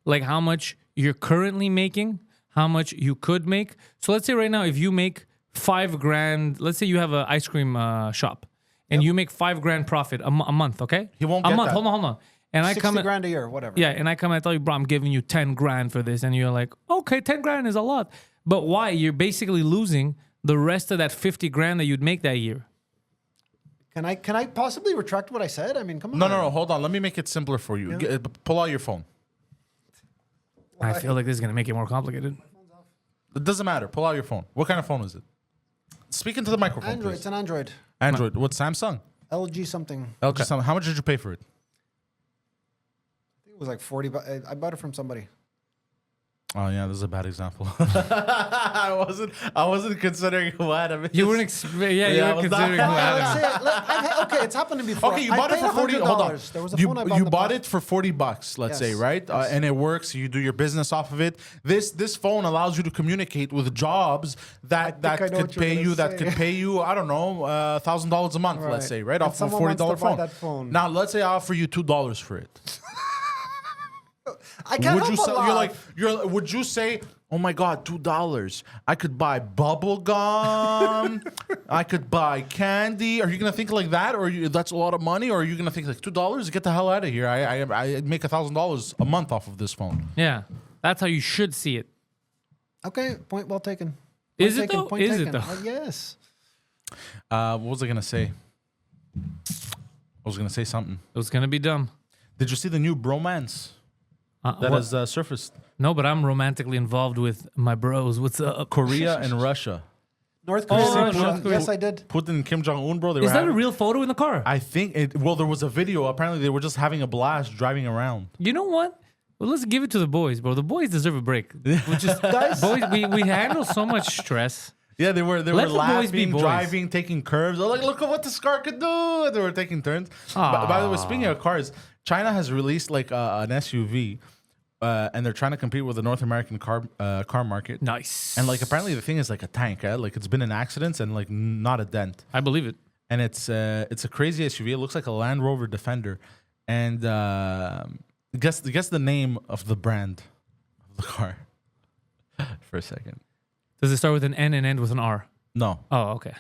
like how much you're currently making, how much you could make? So let's say right now, if you make 5 grand, let's say you have an ice cream shop and you make 5 grand profit a month, okay? He won't a get month. that. Hold on. And I 60 come grand a year, whatever. yeah, and I come and I tell you, bro, I'm giving you 10 grand for this. And you're like, okay, 10 grand is a lot. But why? You're basically losing the rest of that 50 grand that you'd make that year. Can I possibly retract what I said? I mean, come on. No. Hold on. Let me make it simpler for you. Pull out your phone. I feel like this is going to make it more complicated. It doesn't matter. Pull out your phone. What kind of phone is it? Speak into the microphone, Android. please. It's an Android. Android. What, Samsung? LG something. LG Samsung. How much did you pay for it? I think it was like 40. I bought it from somebody. Oh yeah, this is a bad example. I wasn't considering who Adam is. You weren't, you I were was not- considering who Adam is. Okay, it's happened to me before. Okay, you bought it paid for 40. Hold on. $100. There was a phone I bought. in You the bought past. it for $40, let's say, Yes, right? yes. And it works. You do your business off of it. This phone allows you to communicate with jobs that I know could what you're pay gonna you that say. could pay you I don't know $1,000 a month, let's Right. say, right? And Off of a someone wants $40 to buy phone. that phone. Now let's say I offer you $2 for it. I can't Would you help but sell, laugh. would you say, oh my god, $2, I could buy bubble gum, I could buy candy? Are you gonna think like that, or that's a lot of money, or are you gonna think like $2? Get the hell out of here! I make $1,000 a month off of this phone. Yeah, that's how you should see it. Okay, point well taken. Is it though? Point Is it taken. though? Yes. What was I gonna say? I was gonna say something. It was going to be dumb. Did you see the new bromance? that has surfaced. No, but I'm romantically involved with my bros. What's up? Korea and Russia. North Korea. Oh, Russia. North Korea. Yes, I did. Putin and Kim Jong-un, bro. Is that a real photo in the car? I think it. Well, there was a video. Apparently, they were just having a blast driving around. You know what? Well, let's give it to the boys, bro. The boys deserve a break. Guys, boys, we handle so much stress. Yeah, they were Let the boys be laughing, boys. driving, taking curves. They're like, look at what this car could do. They were taking turns. By the way, speaking of cars, China has released like an SUV, and they're trying to compete with the North American car market. Nice. And like apparently the thing is like a tank, like it's been in accidents and like not a dent. I believe it. And it's a crazy SUV. It looks like a Land Rover Defender. And guess the name of the brand of the car for a second. Does it start with an N and end with an R? No. Oh, okay.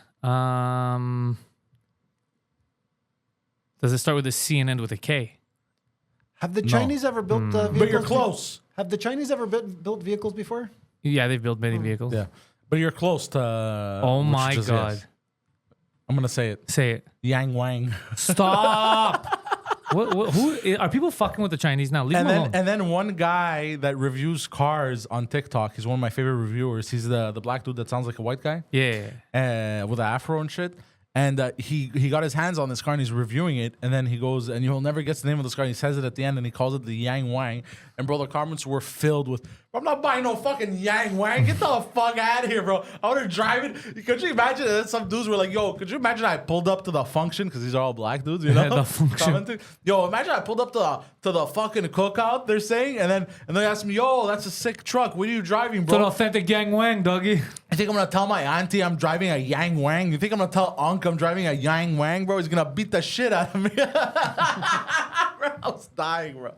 Does it start with a C and end with a K? Have the Chinese ever built vehicles? But you're close. Have the Chinese ever built vehicles before? Yeah, they've built many vehicles. Yeah. But you're close to. Oh which my just God. is. I'm gonna say it. Say it. Yang Wang. Stop. Who are people fucking with the Chinese now? Leave them alone. And then one guy that reviews cars on TikTok, he's one of my favorite reviewers. He's the black dude that sounds like a white guy. Yeah. With an afro and shit. And he got his hands on this car and he's reviewing it. And then he goes, and you'll never guess the name of this car. And he says it at the end and he calls it the Yang Wang. And bro, the comments were filled with, I'm not buying no fucking Yang Wang. Get the fuck out of here, bro. I want to drive it. Could you imagine? And then some dudes were like, yo, could you imagine I pulled up to the function? Because these are all black dudes, you know? The function. Commenting. Yo, imagine I pulled up to the fucking cookout, they're saying. And they asked me, yo, that's a sick truck. What are you driving, It's bro? an authentic Yang Wang, doggy. I think I'm gonna tell my auntie I'm driving a Yang Wang. You think I'm gonna tell Unc I'm driving a Yang Wang, bro? He's gonna beat the shit out of me. Bro, I was dying, bro.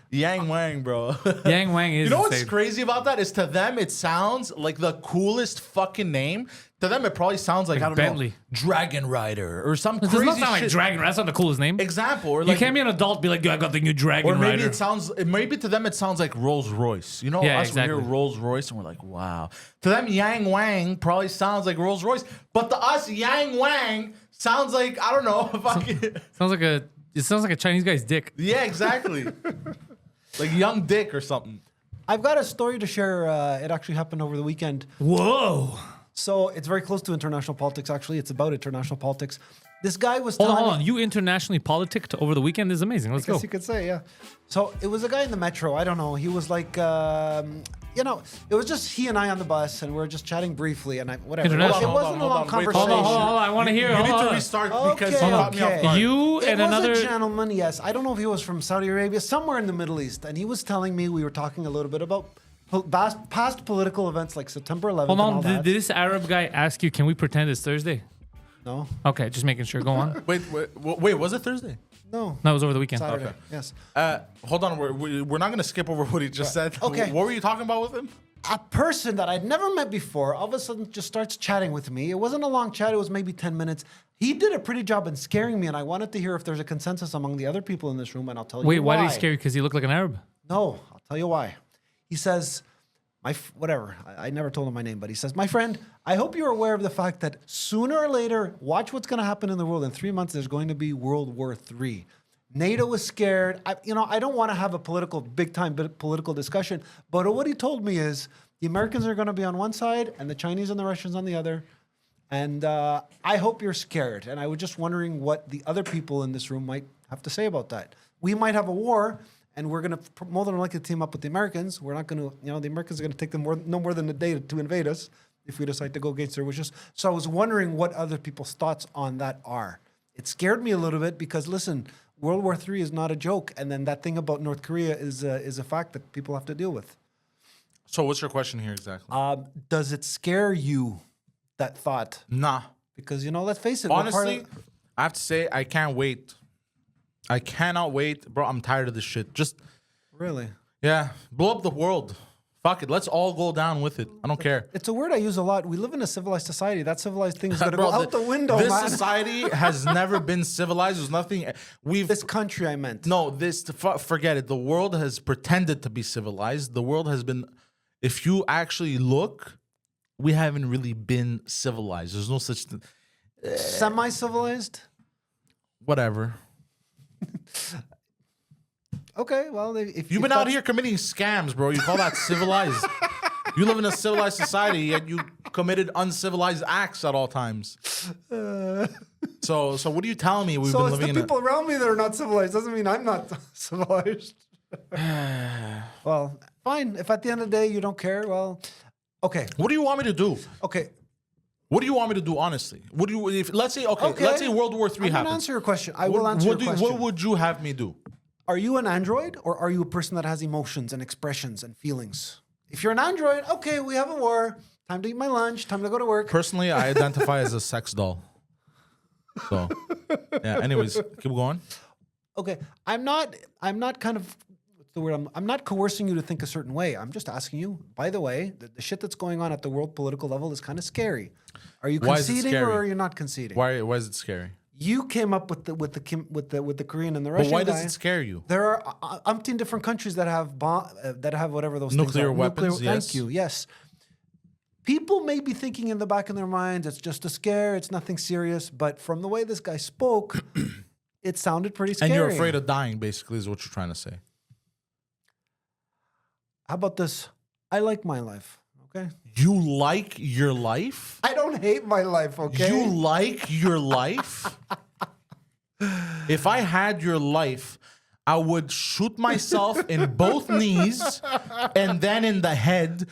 Yang Wang, bro. Yang Wang is. You know what's insane. crazy about that is to them it sounds like the coolest fucking name. To them it probably sounds like I don't Bentley. know, Dragon Rider or some It does crazy not sound shit. like Dragon Rider. That's not the coolest name. Example, or You like, can't be an adult and be like, yo, I got the new Dragon or maybe Rider. it sounds. Maybe to them it sounds like Rolls Royce. You know, Yeah, us exactly. we hear Rolls Royce and we're like, wow. To them, Yang Wang probably sounds like Rolls Royce, but to us, Yang Wang sounds like I don't know. Fucking It sounds like a Chinese guy's dick. yeah, exactly. Like Young Dick or something. I've got a story to share. It actually happened over the weekend. Whoa. So it's very close to international politics, actually. It's about international politics. This guy was Hold telling on. me, You internationally politicked over the weekend is amazing. Let's I guess go. you could say, yeah. So it was a guy in the metro. I don't know. He was like, it was just he and I on the bus, and we were just chatting briefly, and whatever. International. It wasn't a long Wait, conversation. Hold on. I want to hear. You Hold need to on. restart Okay, because you caught me off okay. guard. You It and was another. a gentleman, yes. I don't know if he was from Saudi Arabia, somewhere in the Middle East, and he was telling me we were talking a little bit about past political events like September 11th. Hold and on. all Did that. this Arab guy ask you, can we pretend it's Thursday? No, Okay, just making sure. Go on. Wait, was it Thursday? no, No, it was over the weekend. Saturday. Okay. Yes. Hold on, we're not gonna skip over what he just said. Okay. What were you talking about with him? A person that I'd never met before all of a sudden just starts chatting with me. It wasn't a long chat. It was maybe 10 minutes. He did a pretty job in scaring me, and I wanted to hear if there's a consensus among the other people in this room, and I'll tell you Wait, why. why did he scare you? Because he looked like an Arab? No, I'll tell you why. He says, whatever. I never told him my name, but he says, my friend, I hope you're aware of the fact that sooner or later, watch what's going to happen in the world. In 3 months, there's going to be World War III. NATO is scared. I don't want to have a big-time political discussion, but what he told me is the Americans are going to be on one side and the Chinese and the Russians on the other. And I hope you're scared. And I was just wondering what the other people in this room might have to say about that. We might have a war, and we're going to more than likely team up with the Americans. We're not going to, the Americans are going to take them no more than a day to invade us if we decide to go against their wishes. So I was wondering what other people's thoughts on that are. It scared me a little bit because, listen, World War III is not a joke. And then that thing about North Korea is a fact that people have to deal with. So what's your question here exactly? Does it scare you, that thought? Nah. Because, let's face it. Honestly, I have to say I can't wait. I cannot wait. Bro, I'm tired of this shit. Just, Really? yeah, blow up the world. Fuck it. Let's all go down with it. I don't care. It's a word I use a lot. We live in a civilized society. That civilized thing is going to Bro, go out the window, This man. society has never been civilized. There's nothing. This country, I meant. No, forget it. The world has pretended to be civilized. The world has been, if you actually look, we haven't really been civilized. There's no such thing. Semi-civilized? Whatever. Okay, well, if You've been out here committing scams, bro. You call that civilized? You live in a civilized society, yet you committed uncivilized acts at all times. So what are you telling me? So it's the people around me that are not civilized. Doesn't mean I'm not civilized. Well, fine. If at the end of the day you don't care, well, okay. What do you want me to do? Okay. What do you want me to do, honestly? What do you? Let's say let's say World War III happens. I'm gonna answer your question. I will answer your question. What would you have me do? Are you an android or are you a person that has emotions and expressions and feelings? If you're an android, okay, we have a war. Time to eat my lunch. Time to go to work. Personally, I identify as a sex doll. So, yeah. Anyways, keep going. Okay, I'm not kind of what's the word? I'm not coercing you to think a certain way. I'm just asking you. By the way, the shit that's going on at the world political level is kind of scary. Are you conceding or are you not conceding? Why is it scary? You came up with the Korean and the Russian. But why guy. does it scare you? There are umpteen different countries that have whatever those nuclear things are. weapons. Yes. Thank you. Yes. People may be thinking in the back of their minds, it's just a scare. It's nothing serious. But from the way this guy spoke, it sounded pretty scary. And you're afraid of dying, basically, is what you're trying to say. How about this? I like my life. Okay. You like your life? I don't hate my life, okay? You like your life? If I had your life, I would shoot myself in both knees and then in the head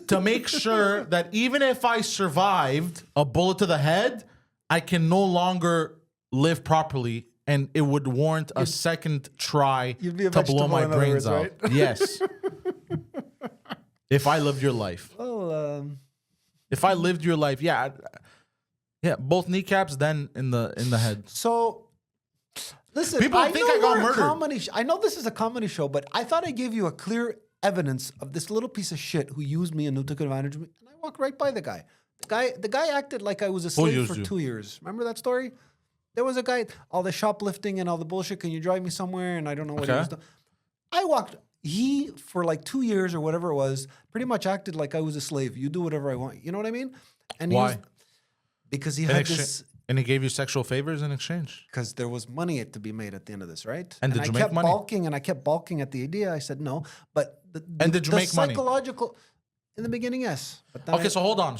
to make sure that even if I survived a bullet to the head, I can no longer live properly and it would warrant a second try to blow my brains out. Right? Yes. If I lived your life. Well, if I lived your life, yeah, both kneecaps, then in the head. So, listen, people think I got murdered. I know this is a comedy show, but I thought I gave you a clear evidence of this little piece of shit who used me and who took advantage of me, and I walked right by the guy. The guy acted like I was a slave for 2 years. Remember that story? There was a guy, all the shoplifting and all the bullshit. Can you drive me somewhere? And I don't know what he was doing. I walked. He, for like 2 years or whatever it was, pretty much acted like I was a slave. You do whatever I want. You know what I mean? And why? Because he had this... And he gave you sexual favors in exchange? Because there was money to be made at the end of this, right? And did you make money? I kept balking at the idea. I said no. But did you make money? Psychological... In the beginning, yes. But okay, so hold on.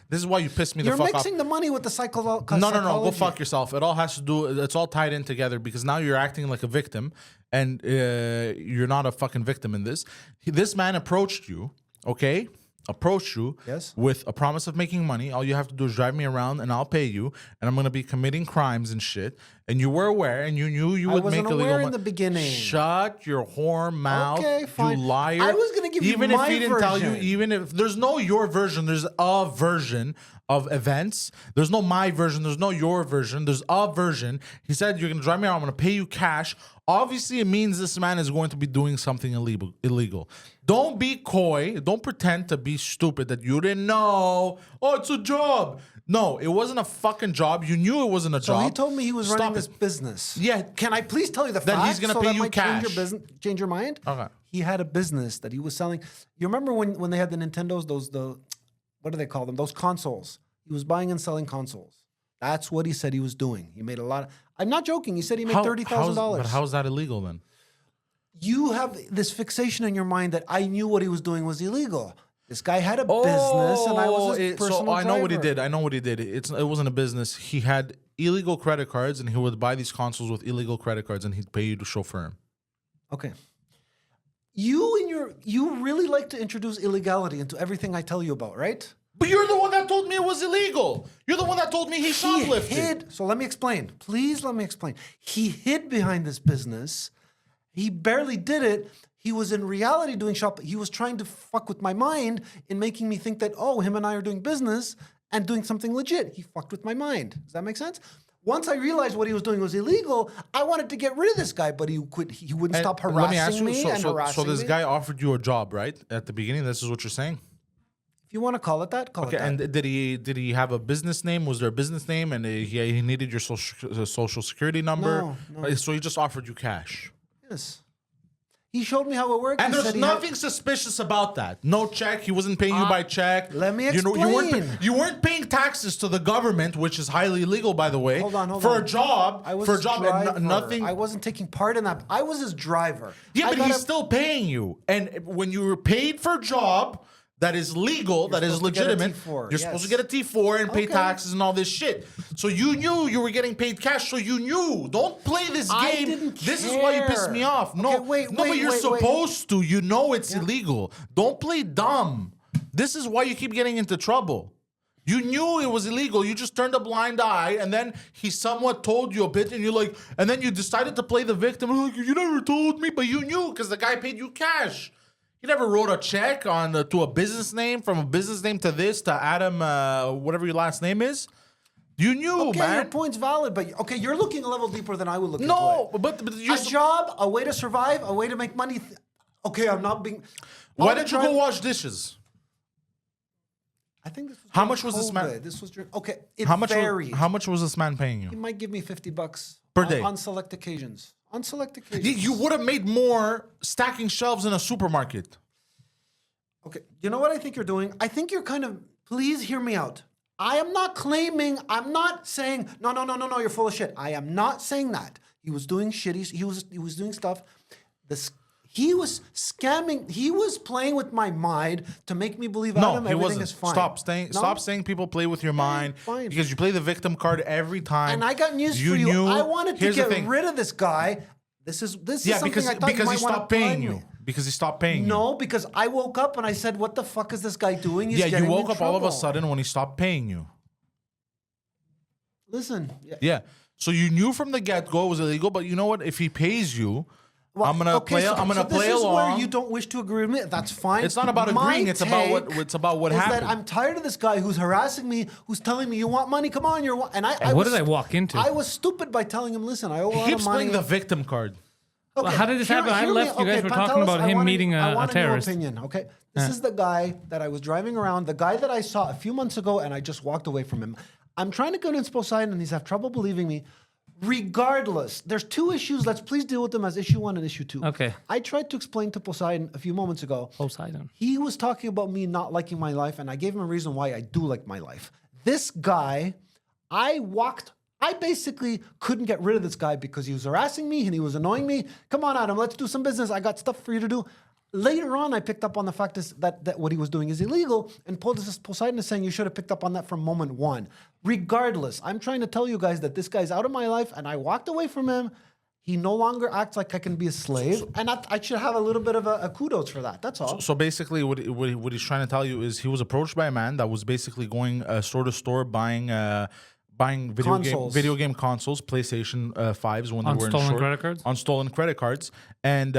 This is why you pissed me the fuck off. You're mixing the money with the psychological. No. Go fuck yourself. It all has to do. It's all tied in together because now you're acting like a victim, and you're not a fucking victim in this. This man approached you, okay? Yes. With a promise of making money. All you have to do is drive me around, and I'll pay you. And I'm gonna be committing crimes and shit. And you were aware, and you knew you would make illegal money. I wasn't aware in the beginning. Shut your whore mouth, okay, fine. you liar. I was gonna give you my version. Even if he didn't tell you, even if there's no your version, there's a version of events. There's no my version. There's no your version. There's a version. He said you're gonna drive me around. I'm gonna pay you cash. Obviously, it means this man is going to be doing something illegal. Don't be coy. Don't pretend to be stupid that you didn't know. Oh, it's a job. No, it wasn't a fucking job. You knew it wasn't a job. So he told me he was running this business. Yeah. Can I please tell you the that facts? He's going to pay you cash. Change your mind? Okay. He had a business that he was selling. You remember when they had the Nintendos, what do they call them? Those consoles. He was buying and selling consoles. That's what he said he was doing. He made a lot of... I'm not joking. He said he made $30,000. But how is that illegal then? You have this fixation in your mind that I knew what he was doing was illegal. This guy had a business, and I was his personal driver. I know what he did. It wasn't a business. He had illegal credit cards, and he would buy these consoles with illegal credit cards, and he'd pay you to chauffeur him. Okay. You really like to introduce illegality into everything I tell you about, right? But you're the one that told me it was illegal. You're the one that told me he shoplifted. So let me explain. Please let me explain. He hid behind this business. He barely did it. He was in reality doing He was trying to fuck with my mind in making me think that, him and I are doing business and doing something legit. He fucked with my mind. Does that make sense? Once I realized what he was doing was illegal, I wanted to get rid of this guy, but he wouldn't stop harassing me. So this guy offered you a job, right? At the beginning, this is what you're saying? If you want to call it that, call it that. And did he have a business name? Was there a business name? And he needed your social security number? No. So he just offered you cash? Yes. He showed me how it worked. And He there's said nothing suspicious about that. No check. He wasn't paying you by check. Let me You weren't paying taxes to the government, which is highly illegal, by the way. Hold on. For a job. I was for a his job driver. and nothing. I wasn't taking part in that. I was his driver. Yeah, but he's still paying you. And when you were paid for a job that is legal, that is legitimate, you're supposed to get a T4 and pay taxes and all this shit. So you knew you were getting paid cash, so you knew. Don't play this game. This is why you piss me off. No, but you're supposed to. You know it's illegal. Don't play dumb. This is why you keep getting into trouble. You knew it was illegal. You just turned a blind eye, and then he somewhat told you a bit, and you're like, and then you decided to play the victim. Like, you never told me, but you knew because the guy paid you cash. He never wrote a check on to a business name, from a business name to this, to Adam, whatever your last name is. You knew, man. Your point's valid, but okay, you're looking a level deeper than I would look into it. No, but a job, a way to survive, a way to make money. Okay, I'm not being... Why did you go wash dishes? I think this was how much was this man? This was during, okay. It how much? varied. How much was this man paying you? He might give me $50 per day on select occasions. On select occasions. You would have made more stacking shelves in a supermarket. Okay, you know what I think you're doing? I think you're kind of. Please hear me out. I am not claiming. I'm not saying no. You're full of shit. I am not saying that. He was doing shitty. He was doing stuff. He was scamming. He was playing with my mind to make me believe Adam, everything is fine. Stop saying people play with your mind because you play the victim card every time. And I got news for you. I wanted to get rid of this guy. This is something I thought you might want to pay you. Because he stopped paying you. No, because I woke up and I said, "What the fuck is this guy doing?" He's you woke up all of a sudden when he stopped paying you. Listen. Yeah. So you knew from the get-go it was illegal, but you know what? If he pays you. Well, I'm gonna play along. This is where you don't wish to agree with me. That's fine. It's not about agreeing. It's about what happened. That I'm tired of this guy who's harassing me, who's telling me, "You want money? Come on, you're." And what did I walk into? I was stupid by telling him, "Listen, I owe a lot of money." He keeps playing the victim card. Okay, well, how did this happen? I left. You guys were talking about him meeting a terrorist. Opinion, okay? This is the guy that I was driving around. The guy that I saw a few months ago, and I just walked away from him. I'm trying to convince Poseidon, and he's having trouble believing me. Regardless, there's two issues. Let's please deal with them as issue 1 and issue 2. Okay. I tried to explain to Poseidon a few moments ago. Poseidon. He was talking about me not liking my life, and I gave him a reason why I do like my life. This guy, I basically couldn't get rid of this guy because he was harassing me and he was annoying me. Come on, Adam, let's do some business. I got stuff for you to do. Later on, I picked up on the fact that what he was doing is illegal, and Poseidon is saying you should have picked up on that from moment 1. Regardless, I'm trying to tell you guys that this guy's out of my life, and I walked away from him. He no longer acts like I can be a slave, and I should have a little bit of a kudos for that. That's all. So basically, what he's trying to tell you is he was approached by a man that was basically going store to store buying video game consoles, PlayStation 5s when they were in short. Credit cards? On stolen credit cards. And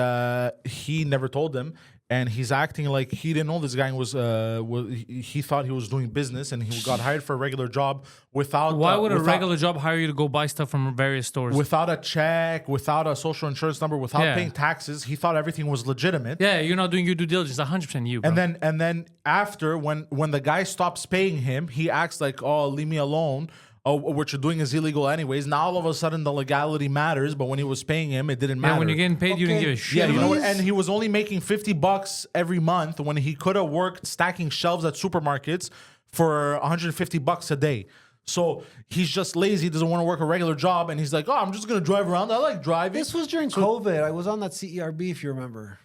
he never told them. And he's acting like he didn't know this guy he thought he was doing business, and he got hired for a regular job without... Why would a regular job hire you to go buy stuff from various stores? Without a check, without a social insurance number, without paying taxes. He thought everything was legitimate. Yeah, you're not doing your due diligence. 100% you, bro. And then after, when the guy stops paying him, he acts like, "Oh, leave me alone. Oh, what you're doing is illegal anyways." Now all of a sudden the legality matters, but when he was paying him, it didn't matter. Yeah, when you're getting paid, you didn't give a shit. Yeah, you know what? And he was only making $50 every month when he could have worked stacking shelves at supermarkets for $150 a day. So he's just lazy, doesn't want to work a regular job, and he's like, "Oh, I'm just gonna drive around. I like driving." This was during COVID. I was on that CERB, if you remember.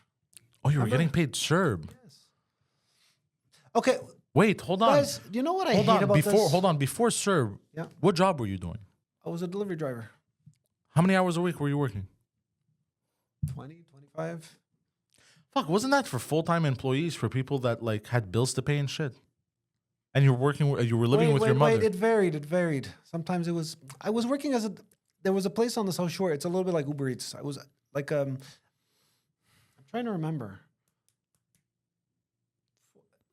Oh, you were getting paid CERB. Yes. Okay. Wait, hold on. Guys, you know what I hate about this? Hold on. Before CERB, what job were you doing? I was a delivery driver. How many hours a week were you working? 20, 25. Fuck, wasn't that for full-time employees, for people that like had bills to pay and shit? And you were living with your mother. Wait, it varied. Sometimes it was, I was working there was a place on the South Shore. It's a little bit like Uber Eats. I was like, I'm trying to remember.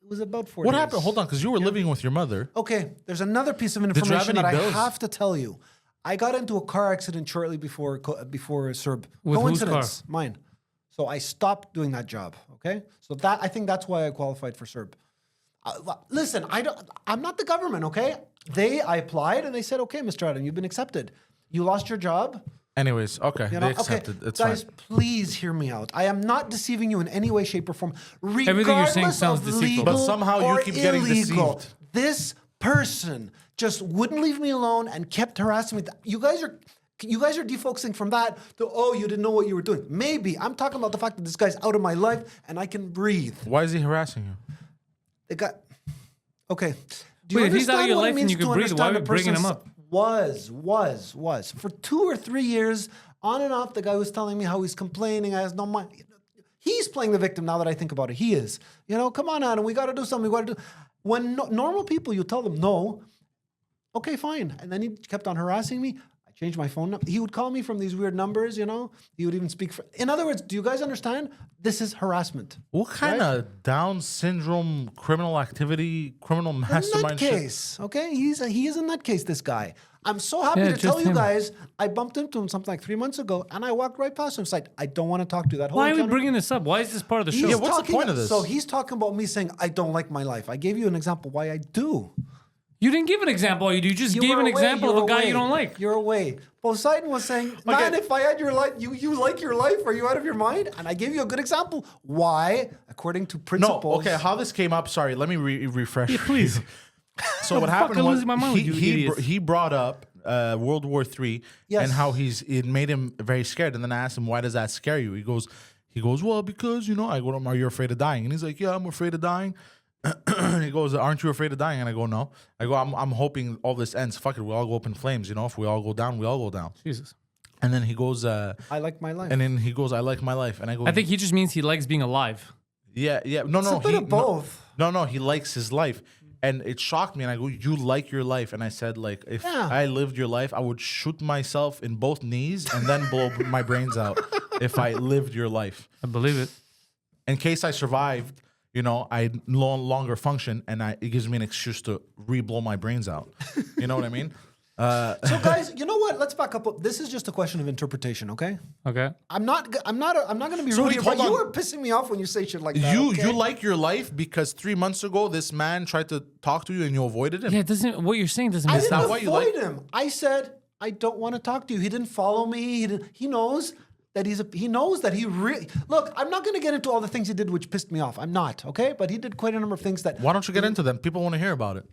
It was about 4 days. What happened? Hold on, because you were living with your mother. Okay, there's another piece of information that I have to tell you. I got into a car accident shortly before CERB. With Coincidence, whose car? mine. So I stopped doing that job. Okay, so I think that's why I qualified for CERB. Listen, I'm not the government. Okay, I applied and they said, "Okay, Mr. Adam, you've been accepted. You lost your job." Anyways, okay, You they know, accepted. It's guys, fine. please hear me out. I am not deceiving you in any way, shape, or form. Everything you're saying Regardless sounds of deceitful. legal But somehow you or keep getting illegal, deceived. this person just wouldn't leave me alone and kept harassing me. You guys are defocusing from that to, oh, you didn't know what you were doing. Maybe. I'm talking about the fact that this guy's out of my life and I can breathe. Why is he harassing you? It got okay. Do you Wait, if he's out of understand your what it life and means you can to breathe, why are understand we a bringing him person's- up? Was for 2 or 3 years on and off. The guy was telling me how he's complaining. I has no mind. He's playing the victim now that I think about it. He is. You know, come on, Adam. We got to do something. We got to do. When normal people, you tell them no. Okay, fine. And then he kept on harassing me. I changed my phone number. He would call me from these weird numbers, you know. He would even speak. In other words, do you guys understand? This is harassment. What kind of Down syndrome criminal activity, criminal mastermind shit? Nutcase, okay? He is a nutcase, this guy. I'm so happy Yeah, to just tell you him. guys, I bumped into him something like 3 months ago, and I walked right past him. It's like, I don't want to talk to you. That whole Why are we encounter- bringing this up? Why is this part of the show? He's what's the talking- point of this? So he's talking about me saying, I don't like my life. I gave you an example why I do. You didn't give an example. You just You gave were an away, example of you're a guy away. you don't like. You're away. Poseidon was saying, man, if I had your life, you like your life, are you out of your mind? And I gave you a good example. Why? According to No, principles. okay. How this came up? Sorry, let me refresh. Yeah, please. So what fuck, happened I'm was losing my mind with you idiots. he brought up World War III Yes. and how it made him very scared. And then I asked him, why does that scare you? He goes, well, because, you know, I go to him, are you afraid of dying? And he's like, yeah, I'm afraid of dying. He goes, aren't you afraid of dying? And I go, no. I go, I'm hoping all this ends. Fuck it, we all go up in flames. You know, if we all go down, we all go down. Jesus. And then he goes, I like my life. and then he goes, I like my life. And I go, I think he just means he likes being alive. yeah. No, It's a bit of both. No, he likes his life. And it shocked me. And I go, you like your life? And I said, like, if I lived your life, I would shoot myself in both knees and then blow my brains out if I lived your life. I believe it. In case I survived, you know, I no longer function, and it gives me an excuse to re-blow my brains out. You know what I mean? So guys, you know what? Let's back up. This is just a question of interpretation, okay? Okay. I'm not going to be So rude wait, here, but hold you on. are pissing me off when you say shit like that. You okay? like your life because 3 months ago this man tried to talk to you and you avoided him. Yeah, it doesn't. What you're saying doesn't I make didn't that why you avoid like- him. I said I don't want to talk to you. He didn't follow me. He knows that he knows that he really look. I'm not going to get into all the things he did which pissed me off. I'm not, okay? But he did quite a number of things that. Why don't you get into them? People want to hear about it.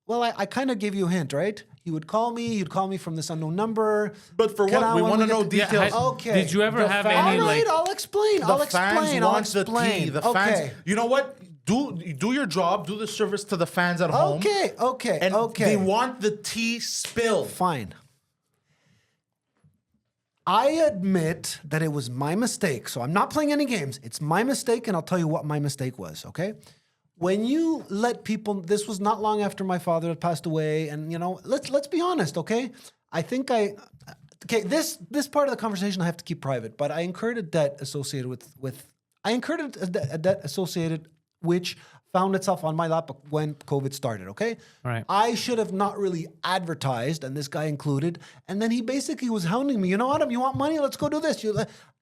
Well, I kind of gave you a hint, right? He would call me. He'd call me from this unknown number. But for Can what? I- We when want to we know get to- details. Yeah, Okay. Did you ever have All any right, like? I'll explain. The I'll fans explain. I'll want the explain. tea. The okay. fans. You know what? Do your job. Do the service to the fans at home. Okay. Okay. And okay. they want the tea spilled. Fine. I admit that it was my mistake. So I'm not playing any games. It's my mistake, and I'll tell you what my mistake was, okay? When you let people, this was not long after my father had passed away, and you know, let's be honest, okay? I think this part of the conversation I have to keep private, but I incurred a debt associated a debt associated which found itself on my lap when COVID started, okay? Right. I should have not really advertised, and this guy included. And then he basically was hounding me. You know, Adam, you want money? Let's go do this.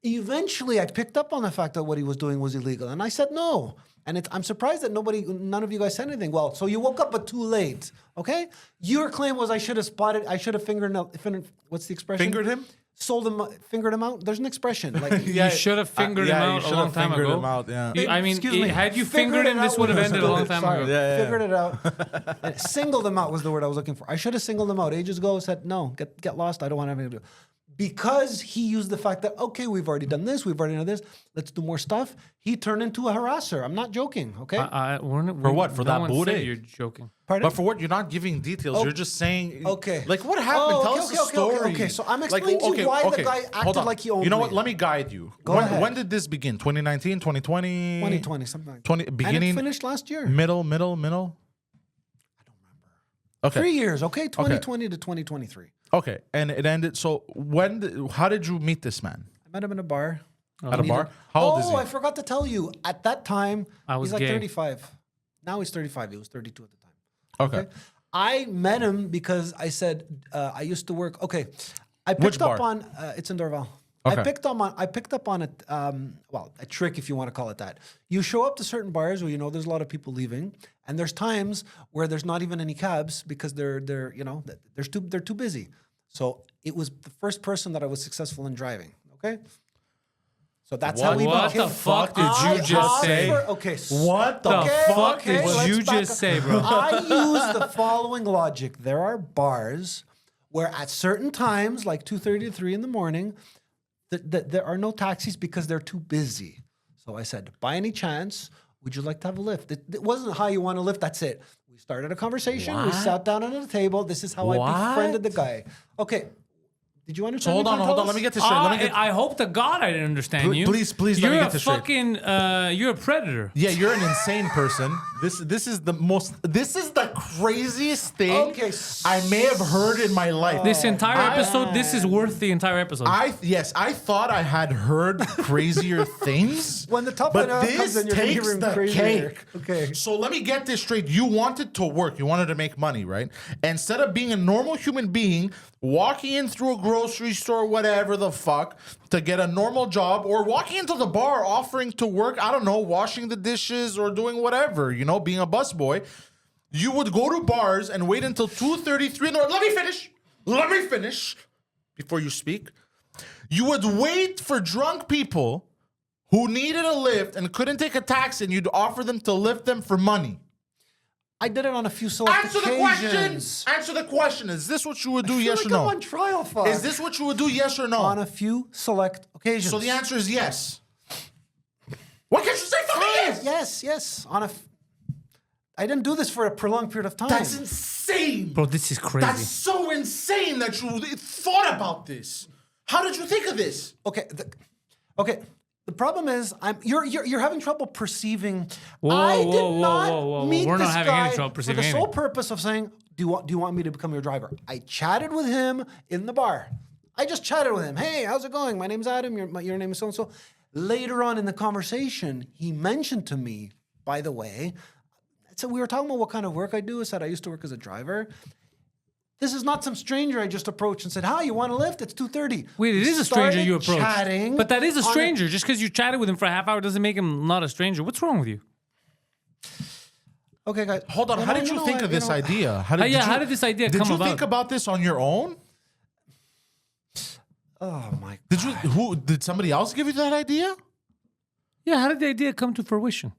Eventually, I picked up on the fact that what he was doing was illegal, and I said no. And I'm surprised that none of you guys said anything. Well, so you woke up, but too late, okay? Your claim was I should have fingered. What's the expression? Fingered him? Sold him, fingered him out. There's an expression like You should have fingered him out a long time ago. Him out, yeah. I mean, Excuse me. had you Figured fingered him, it this out would have was ended a good. long time Sorry. ago. Yeah. Figured it out. And singled them out was the word I was looking for. I should have singled them out ages ago. Said no, get lost. I don't want anything to do. Because he used the fact that okay, we've already done this, we've already done this. Let's do more stuff. He turned into a harasser. I'm not joking. Okay. For what? For that booty? You're joking. Pardon? But for what? You're not giving details. You're just saying. Okay. Like what happened? Oh, Tell okay, us okay, the okay, story. okay. So I'm explaining to you why the guy acted Hold on. like he owned You know me. what? Let me guide you. Go ahead. When did this begin? 2019, 2020? 2020, something like that. 20 And beginning. it finished last year. Middle. I don't remember. Okay. 3 years, okay? 2020 to 2023. Okay, and it ended. So how did you meet this man? I met him in a bar. At a bar? How old is he? I forgot to tell you. At that time, I was he's like gay. 35. Now he's 35. He was 32 at the time. Okay. I met him because I said I used to work. Okay, I Which picked up bar? on it's in Dorval. Okay. I picked up on a trick, if you want to call it that. You show up to certain bars where you know there's a lot of people leaving, and there's times where there's not even any cabs because they're too busy. So it was the first person that I was successful in driving. Okay. So that's What how we What became. the fuck did I you just say? Okay. What the fuck did let's you back just up. say, bro? I use the following logic. There are bars where at certain times, like 2:30 to 3 in the morning, there are no taxis because they're too busy. So I said, by any chance, would you like to have a lift? It wasn't how you want to lift. That's it. We started a conversation. We sat down at a table. This is how I befriended the guy. Okay. Did you understand? So hold on. Let me get this straight. I hope to God I didn't understand you. Please, let you're me a get this straight. fucking, you're a predator. Yeah, you're an insane person. This is the craziest thing I may have heard in my life. This entire episode, this is worth the entire episode. I thought I had heard crazier things. When the top but one this comes in, you're gonna takes hear him the crazier. cake. Okay. So let me get this straight. You wanted to work. You wanted to make money, right? Instead of being a normal human being, walking in through a grocery store, whatever the fuck, to get a normal job, or walking into the bar offering to work, I don't know, washing the dishes or doing whatever, being a busboy, you would go to bars and wait until 2:33 in the morning. Let me finish before you speak. You would wait for drunk people who needed a lift and couldn't take a taxi, and you'd offer them to lift them for money. I did it on a few select Answer the question. occasions. Answer the question. Is this what you would do, yes or I'm no? on trial, fuck. Is this what you would do, yes or no? On a few select occasions. So the answer is yes. Why can't you say fucking yes? Yes. I didn't do this for a prolonged period of time. That's insane. Bro, this is crazy. That's so insane that you thought about this. How did you think of this? Okay. The problem is, you're having trouble perceiving. Whoa, I did whoa, not whoa, whoa. meet We're not this having any guy trouble perceiving for the sole anything. purpose of saying, do you want me to become your driver? I chatted with him in the bar. I just chatted with him. Hey, how's it going? My name's Adam. Your name is so and so. Later on in the conversation, he mentioned to me, by the way. So we were talking about what kind of work I do. I said I used to work as a driver. This is not some stranger I just approached and said, "Hi, you want a lift? It's 2:30." Wait, it is a stranger you approached. Chatting, but that is a stranger. Just because you chatted with him for a half hour doesn't make him not a stranger. What's wrong with you? Okay, guys. Hold on. How did you think of this idea? How did this idea come about? Did you about? think about this on your own? Oh my! Did somebody else give you that idea? Yeah, how did the idea come to fruition?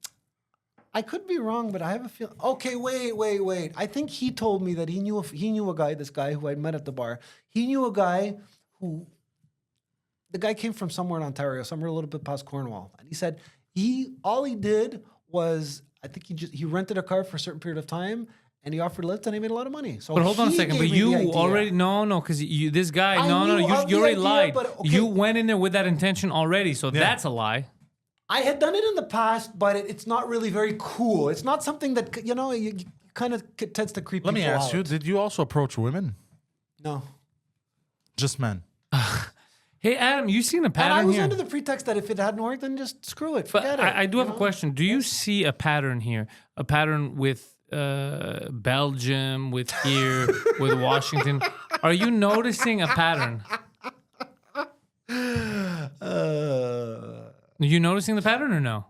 I could be wrong, but I have a feeling. Okay, wait. I think he told me that he knew a guy. This guy who I met at the bar. He knew a guy who. The guy came from somewhere in Ontario, somewhere a little bit past Cornwall, and he said all he did was I think he rented a car for a certain period of time. And he offered lift, and he made a lot of money. So but hold on a second. But you already because this guy. You already lied. You went in there with that intention already. So that's a lie. I had done it in the past, but it's not really very cool. It's not something that you kind of tends to creep. Let me ask you: out. did you also approach women? No, just men. Hey Adam, you seen a pattern and I was here? under the pretext that if it hadn't worked, then just screw it. Forget but it. I do have a question. Do you see a pattern here? A pattern with Belgium, with here, with Washington. Are you noticing a pattern? Are you noticing the pattern or no?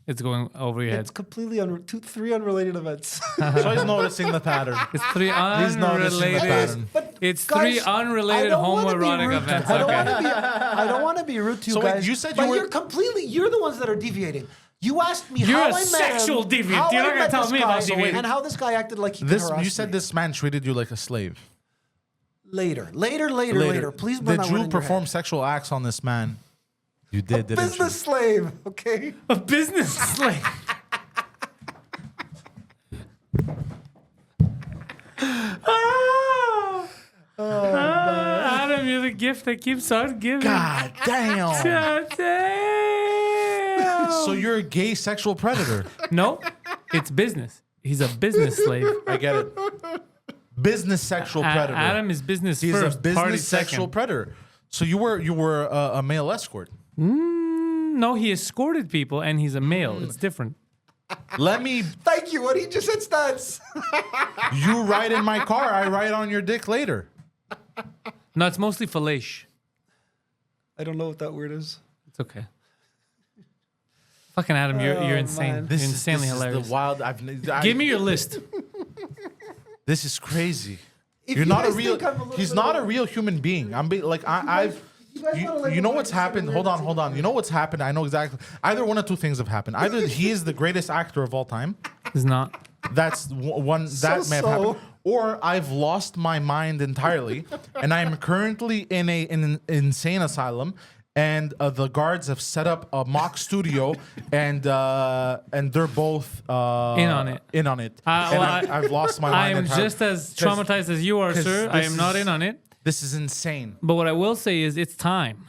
It's going over your head. It's completely three unrelated events. So he's noticing the pattern. It's three He's noticing the unrelated. pattern. It's Guys, three unrelated homoerotic events. I don't want to be rude to you So wait, guys. you said but you were- you're the ones that are deviating. You asked me You're how a I met sexual him, deviant. how You're I not gonna met tell this me guy, about deviating. and how this guy acted like he could harass You said me. this man treated you like a slave. Later. Please burn Did that word you in your perform head. sexual acts on this man? You did, didn't Business slave, okay? A business slave. Adam, you're the gift that keeps on giving. God damn. God damn. So you're a gay sexual predator. No, it's business. He's a business slave. I get it. Business sexual predator. Adam is business He's first. a business party sexual second. predator. So you were a male escort. No, he escorted people and he's a male. It's different. Let me. Thank you. What he just said stands. You ride in my car. I ride on your dick later. No, it's mostly fellation. I don't know what that word is. It's okay. Fucking Adam, you're insane. man. You're insanely this hilarious. Is the wild. Give me your list. This is crazy. If You're you not a guys real. think I'm a little He's bit not of a real human being. I'm like I've. you guys wanna let You know me what's finish happened? it, Hold on, man. hold on. You know what's happened? I know exactly. Either one or two things have happened. Either he is the greatest actor of all time. It's not. That's one that may have happened. Or I've lost my mind entirely, and I'm currently in an insane asylum. And the guards have set up a mock studio, and they're both In on it. In on it. Well, I've lost my mind. I am entirely. just as traumatized as you are, 'cause sir. I this am not is- in on it. This is insane. But what I will say is it's time.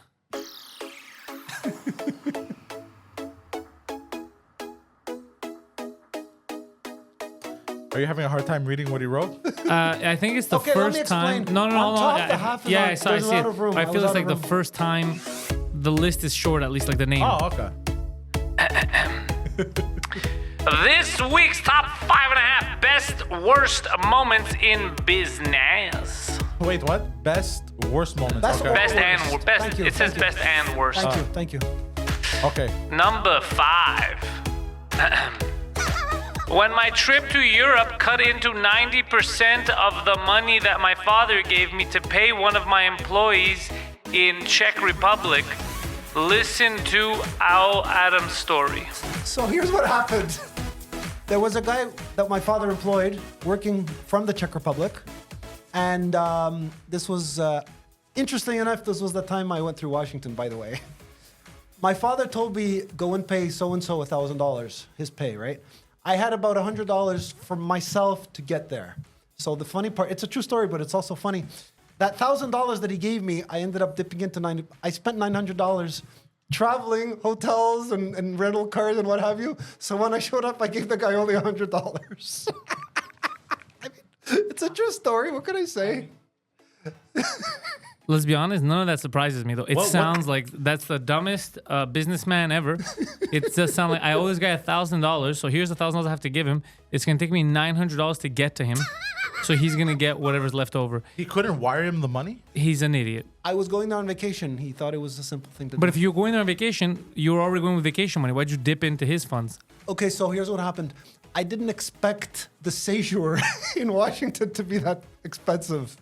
Are you having a hard time reading what he wrote? I think it's the Okay, let me first time. explain. No. On top, the half is yeah, on- I saw. I there's a see lot it. of room. I I feel was it's out like of the room. first time the list is short, at least like the name. Oh, okay. This week's top 5.5 best worst moments in business. Wait, what? Best worst moments. Best okay. or Best and worst? best. Thank you, It says thank you. best and worst. Thank you. Okay. Number 5. When my trip to Europe cut into 90% of the money that my father gave me to pay one of my employees in Czech Republic, listen to Al Adam's story. So here's what happened. There was a guy that my father employed working from the Czech Republic. And this was, interesting enough, this was the time I went through Washington, by the way. My father told me, go and pay so-and-so $1,000, his pay, right? I had about $100 for myself to get there. So the funny part, it's a true story, but it's also funny. That $1,000 that he gave me, I ended up dipping into I spent $900 traveling, hotels, and rental cars and what have you. So when I showed up, I gave the guy only $100. I mean, it's a true story. What can I say? Let's be honest, none of that surprises me though. It sounds like that's the dumbest businessman ever. It does sound like I owe this guy $1,000, so here's $1,000 I have to give him. It's gonna take me $900 to get to him, so he's gonna get whatever's left over. He couldn't wire him the money? He's an idiot. I was going there on vacation. He thought it was a simple thing to do. But if you're going there on vacation, you're already going with vacation money. Why'd you dip into his funds? Okay, so here's what happened. I didn't expect the séjour in Washington to be that expensive.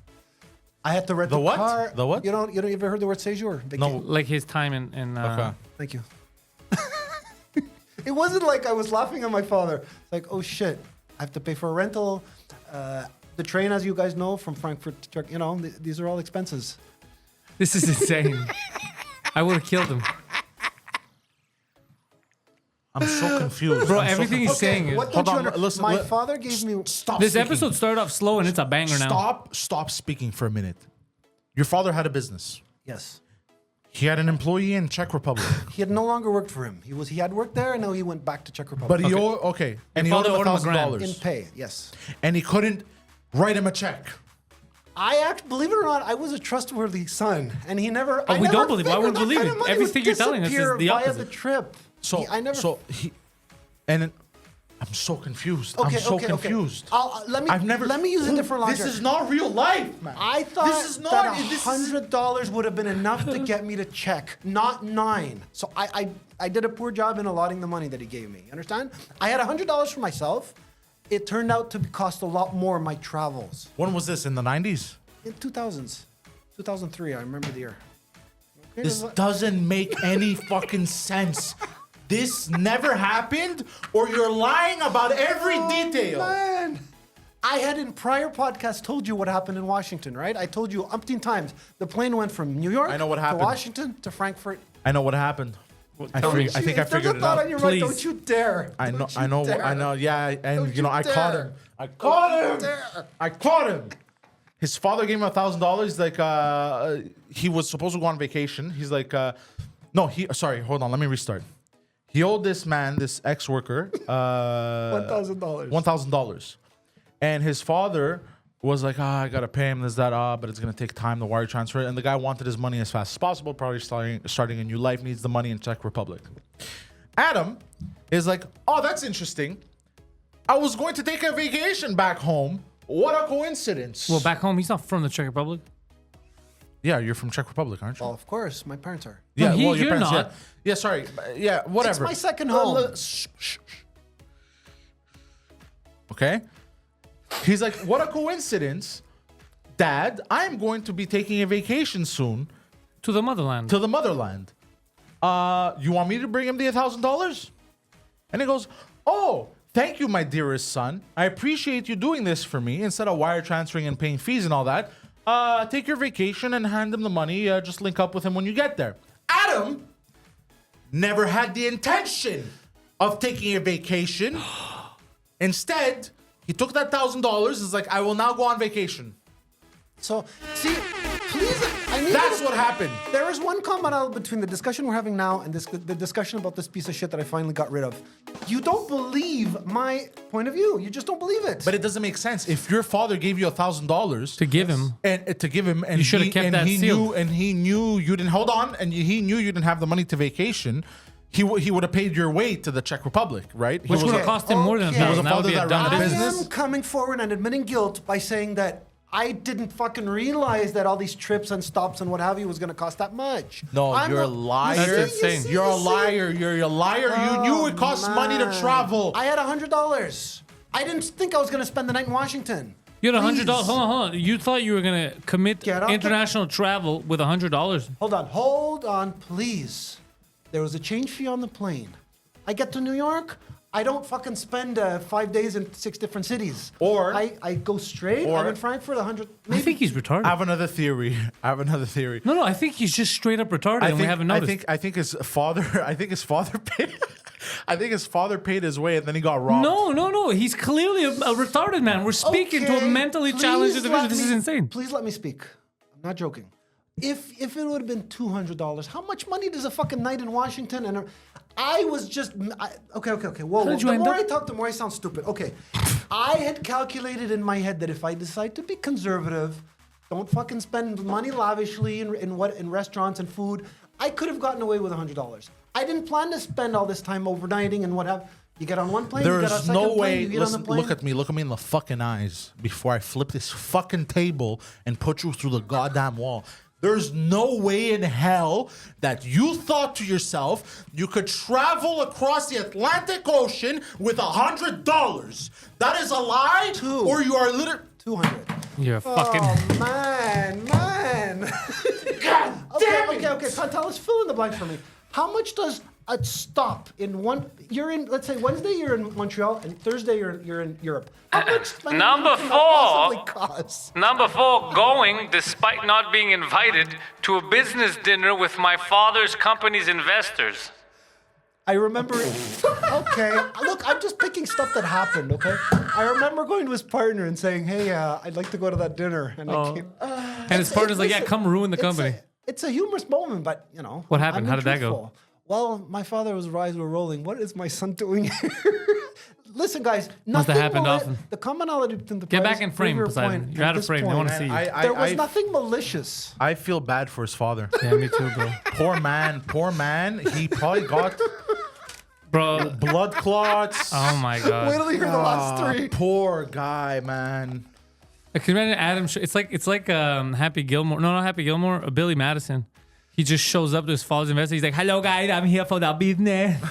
I had to rent The a what? car. The what? You don't ever heard the word séjour? No. Like his time in Okay. Thank you. It wasn't like I was laughing at my father. It's like, oh shit, I have to pay for a rental. The train, as you guys know, from Frankfurt to Czech, these are all expenses. This is insane. I would have killed him. I'm so confused. Bro, I'm so everything he's saying is... What Hold don't you on, under- listen, My let- father gave me. Stop This speaking. episode started off slow and it's a banger now. Stop speaking for a minute. Your father had a business. Yes. He had an employee in Czech Republic. He had no longer worked for him. He had worked there, and now he went back to Czech Republic. But he owed and he owed father him owed him a $1,000. in pay, yes. And he couldn't write him a check. Believe it or not, I was a trustworthy son, and he never. Oh, I we never don't believe it. Why figured would we that believe kind it? of money Everything would you're telling us is disappear the via opposite. the trip. I'm so confused. Okay, I'm so okay, confused. Okay. Let me use a different logic. This is not real life, man. I thought this is not, that this is- $100 would have been enough to get me to Czech, not $9. So I did a poor job in allotting the money that he gave me. You understand? I had $100 for myself. It turned out to cost a lot more my travels. When was this? In the 90s? In 2000s, 2003, I remember the year. Okay, This doesn't make any fucking sense. This never happened, or you're lying about every detail. Man. I had in prior podcasts told you what happened in Washington, right? I told you umpteen times. The plane went from New York I know what to happened. Washington to Frankfurt. I know what happened. I Don't think I you- if there's figured a it thought out. on your mind, Please. don't you dare. I know, Don't I you know, dare. I know. Yeah, and Don't you know, you I dare. caught him. I caught him. dare. I caught him. His father gave him $1,000. Like, he was supposed to go on vacation. He's like, sorry, hold on, let me restart. He owed this man, this ex-worker, $1,000. $1,000, and his father was like, I gotta pay him this, that, but it's gonna take time to wire transfer it. And the guy wanted his money as fast as possible, probably starting a new life, needs the money in Czech Republic. Adam is like, oh, that's interesting. I was going to take a vacation back home. What a coincidence. Well, back home, he's not from the Czech Republic. Yeah, you're from Czech Republic, aren't you? Well, of course, my parents are. Yeah, No, well, your you're parents, not. Yeah, sorry. Yeah, whatever. It's my second home. Okay? He's like, what a coincidence Dad, I'm going to be taking a vacation soon To the motherland. to the motherland. You want me to bring him the $1,000? And he goes, oh, thank you, my dearest son. I appreciate you doing this for me instead of wire transferring and paying fees and all that. Take your vacation and hand him the money. Just link up with him when you get there. Adam never had the intention of taking a vacation. Instead, he took that $1,000. Is like, I will now go on vacation. So, see, please, I need That's what happened. There is one commonality between the discussion we're having now and the discussion about this piece of shit that I finally got rid of. You don't believe my point of view. You just don't believe it. But it doesn't make sense. If your father gave you $1,000 to give him. and You should have kept that sealed. He knew you didn't hold on, and he knew you didn't have the money to vacation. He would have paid your way to the Czech Republic, right? Which would have cost him more than Okay. He was $1,000. a That would be a father that dumb ran a business. business. I am coming forward and admitting guilt by saying that I didn't fucking realize that all these trips and stops and what have you was going to cost that much. No, you're a liar. That's insane. You're a liar. You're a liar. You knew it cost money to travel. I had $100. I didn't think I was going to spend the night in Washington. You had $100. Please. Hold on. You thought you were gonna commit Get off the- international travel with $100. Hold on, please. There was a change fee on the plane. I get to New York. I don't fucking spend 5 days in 6 different cities. Or- I go straight. or- I'm in Frankfurt. 100. I think he's retarded. I have another theory. No, I think he's just straight up retarded, and we haven't noticed. I think his father. I think his father paid. I think his father paid his way, and then he got robbed. No. He's clearly a retarded man. We're speaking to a Okay, mentally please challenged let individual. This is me- insane. Please let me speak. I'm not joking. If it would have been $200, how much money does a fucking night in Washington? And I was just okay. Whoa. did you The end more up? I talk, the more I sound stupid. Okay, I had calculated in my head that if I decide to be conservative, don't fucking spend money lavishly in restaurants and food, I could have gotten away with $100. I didn't plan to spend all this time overnighting and what have. You get on one plane, you get on a There's second no plane, way. you get Listen, on the plane. look at me in the fucking eyes before I flip this fucking table and put you through the goddamn wall. There's no way in hell that you thought to yourself you could travel across the Atlantic Ocean with $100. That is a lie, or you are literally. 200. You're a fucking. Oh man. God damn it! Okay. Pantelis, fill in the blanks for me. How much does a stop in one? You're in. Let's say Wednesday you're in Montreal and Thursday you're in Europe. How much spending Number money can that possibly 4. cost? Number 4, going despite not being invited to a business dinner with my father's company's investors. I remember. Okay, look, I'm just picking stuff that happened. Okay, I remember going to his partner and saying, "Hey, I'd like to go to that dinner," and I came. And his partner's like, yeah, listen, come ruin the it's company. It's a humorous moment, but you know. What happened? I'm How did that go? truthful. Well, my father was rise were rolling. What is my son doing here? Listen, guys. Must have happened often. The commonality between the Get parties, back in frame, prove your Poseidon. point You're at out of this frame. They point. want to see you. There was nothing malicious. I feel bad for his father. Yeah, me too, bro. Poor man. He probably got Bro. blood clots. Oh my Wait god. till you hear the last three. Poor guy, man. Can you imagine Adam? It's like Happy Gilmore. No, not Happy Gilmore. Billy Madison. He just shows up to his father's investor. He's like, "Hello, guys. I'm here for the business."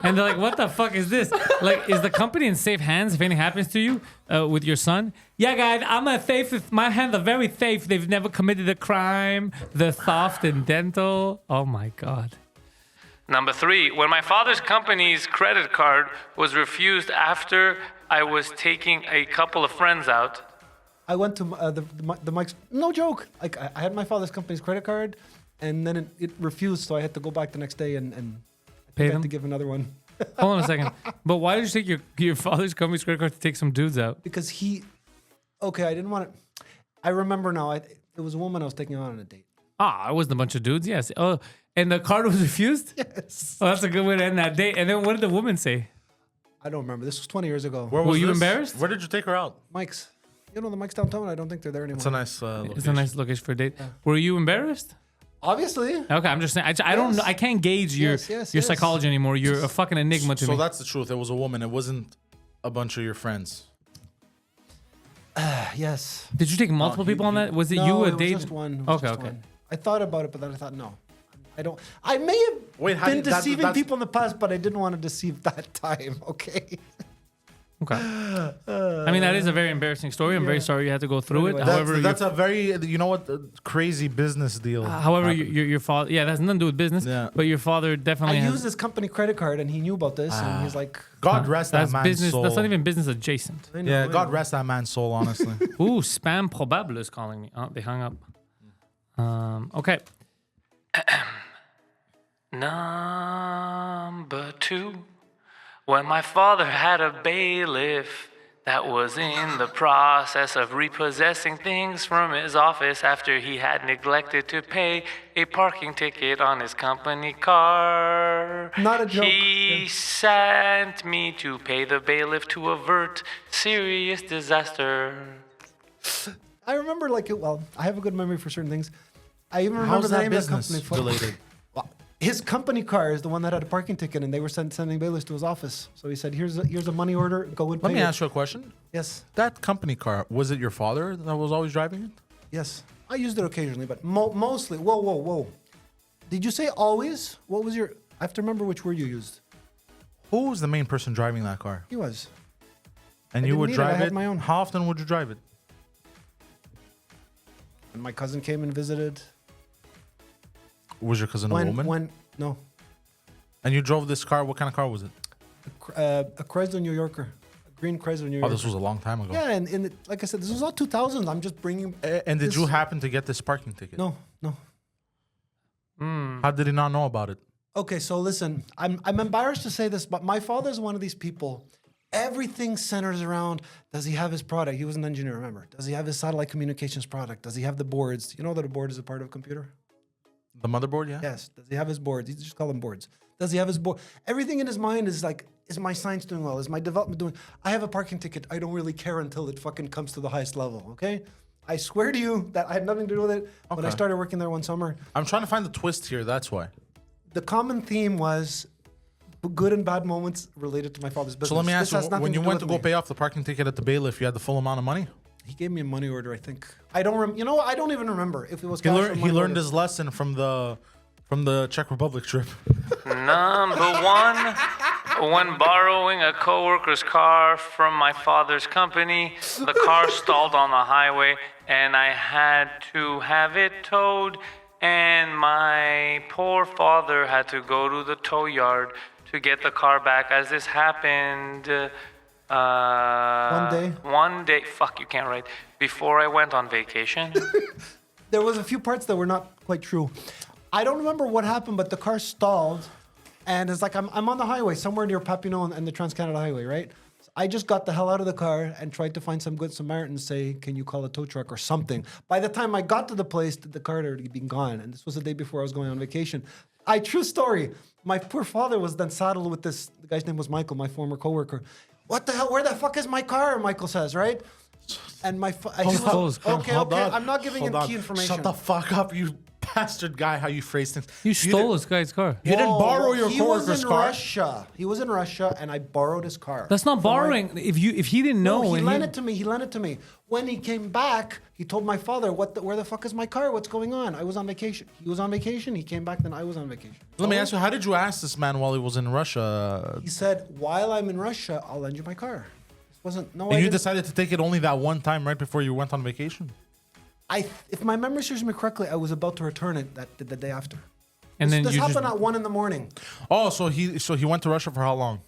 And they're like, "What the fuck is this? Like, is the company in safe hands if anything happens to you with your son?" Yeah, guys, I'm a safe. My hands are very safe. They've never committed a crime. They're soft and dental. Oh my god. Number 3, when my father's company's credit card was refused after I was taking a couple of friends out. I went to the Mike's. No joke. Like I had my father's company's credit card, and then it refused, so I had to go back the next day and I Pay had them? to give another one Hold on a second. But why did you take your father's company's credit card to take some dudes out? because he. Okay, I didn't want to. I remember now. It was a woman I was taking out on a date. Ah, it wasn't a bunch of dudes. Yes. Oh, and the card was refused. Yes. Oh, that's a good way to end that date. And then what did the woman say? I don't remember. This was 20 years ago. Where Were was you this? embarrassed? Where did you take her out? Mike's. You know the Mike's downtown. I don't think they're there anymore. It's a nice location. It's a nice location for a date. Were you embarrassed? Obviously. Okay, I'm just saying. I don't know. I can't gauge your Yes, your yes. psychology anymore. You're a fucking enigma to So me. that's the truth. It was a woman. It wasn't a bunch of your friends. Yes. Did you take multiple people on that? Was it No, you a it was date? just one. It was Okay, just okay. one. I thought about it, but then I thought no. I don't. I may have Wait, how been did that- deceiving that's- people in the past, but I didn't want to deceive that time. Okay. Okay. I mean, that is a very embarrassing story. I'm very sorry you had to go through it. Anyway, That's a very, you know what, crazy business deal. However, your father, that has nothing to do with business. Yeah. But your father definitely I used his company credit card, and he knew about this, and he's like, God rest that that's man's business. soul. That's not even business adjacent. I know, Yeah, I God know. rest that man's soul, honestly. Ooh, spam probable is calling me. Oh, they hung up. Okay. Number 2. When my father had a bailiff that was in the process of repossessing things from his office after he had neglected to pay a parking ticket on his company car. Not a joke. He sent me to pay the bailiff to avert serious disaster. I remember I have a good memory for certain things. I even remember How's the that name of the business company. related? Well, his company car is the one that had a parking ticket, and they were sending bailiffs to his office. So he said, "Here's a money order. Go and pay." Let me it." ask you a question. Yes, That company car, was it your father that was always driving it? yes. I used it occasionally, but mostly. Whoa. Did you say always? What was your? I have to remember which word you used. Who was the main person driving that car? He was. And I you didn't would need it, I drive had it? my own. How often would you drive it? And my cousin came and visited. Was your cousin a woman? No, And you drove this car. What kind of car was it? a Chrysler New Yorker, a green Chrysler New Oh, Yorker. this was a long time ago. Yeah, and like I said, this was all 2000s. I'm just bringing. And did this- you happen to get this parking ticket? No. How did he not know about it? Okay, so listen, I'm embarrassed to say this, but my father's one of these people. Everything centers around, does he have his product? He was an engineer, remember? Does he have his satellite communications product? Does he have the boards? You know that a board is a part of a computer? The motherboard, yeah? Yes. Does he have his boards? You just call them boards. Does he have his board? Everything in his mind is like, is my science doing well? Is my development doing? I have a parking ticket. I don't really care until it fucking comes to the highest level, okay? I swear to you that I had nothing to do with it. When I Okay. started working there one summer, I'm trying to find the twist here. That's why. the common theme was good and bad moments related to my father's business. So let me ask This has you, nothing when you do went to with go me. pay off the parking ticket at the bailiff, you had the full amount of money? He gave me a money order, I think. I don't you know what? I don't even remember if it was He cash or learned, he money learned order. his lesson from the Czech Republic trip. Number 1, when borrowing a coworker's car from my father's company, the car stalled on the highway and I had to have it towed, and my poor father had to go to the tow yard to get the car back, as this happened one day, fuck, you can't write, before I went on vacation. There was a few parts that were not quite true. I don't remember what happened, but the car stalled, and it's like I'm on the highway somewhere near Papineau and the Trans-Canada Highway, right? So I just got the hell out of the car and tried to find some good Samaritan, say, can you call a tow truck or something? By the time I got to the place, the car had already been gone, and this was the day before I was going on vacation. True story. My poor father was then saddled with this. The guy's name was Michael, my former coworker. What the hell? Where the fuck is my car? Michael says, right? And I'm not giving him key information. Shut the fuck up, you bastard guy, how you phrase things. You stole this guy's car. You didn't borrow your He was coworker's in car. Russia. He was in Russia, and I borrowed his car. That's not borrowing. If he didn't know, No, he and lent it to me. He lent it to me. When he came back, he told my father, where the fuck is my car? What's going on? I was on vacation. He was on vacation. He came back, then I was on vacation. Let me ask you, how did you ask this man while he was in Russia? He said, while I'm in Russia, I'll lend you my car. This wasn't, no, I And you didn't- decided to take it only that one time right before you went on vacation? if my memory serves me correctly, I was about to return it the day after. and then This you happened just, at 1 a.m. Oh, so he went to Russia for how long?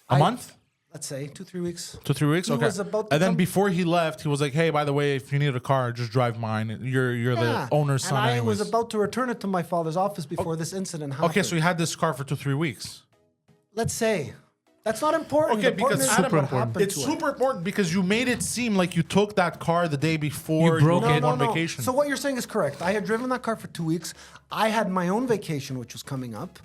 A month? Let's say 2-3 weeks. 2-3 weeks? He Okay. was about to And then come- before he left, he was like, "Hey, by the way, if you need a car, just drive mine. You're the owner's son and I anyways." was about to return it to my father's office before this incident happened. Okay, so you had this car for 2-3 weeks. Let's say. That's not important. Okay, The important because is Adam, what happened it's to it. super important because you made it seem like you took that car the day before You broke went it. on vacation. So what you're saying is correct. I had driven that car for 2 weeks. I had my own vacation, which was coming up.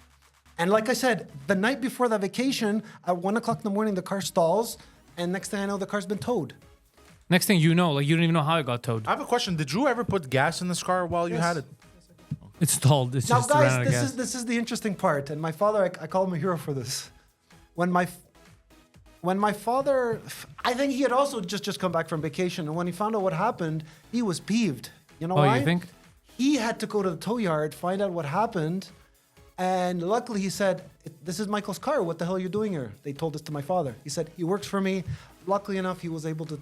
And like I said, the night before that vacation, at 1 o'clock in the morning, the car stalls. And next thing I know, the car's been towed. next thing you know, like you don't even know how it got towed. I have a question. Did you ever put gas in this car while you Yes. had it? It's stalled. It's Now, just ran out guys, of gas. this is the interesting part. And my father, I call him a hero for this. When my father, I think he had also just come back from vacation. And when he found out what happened, he was peeved. You know Oh, why? you think? He had to go to the tow yard, find out what happened, And luckily he said, this is Michael's car. What the hell are you doing here? They told this to my father. He said, he works for me. Luckily enough, he was able to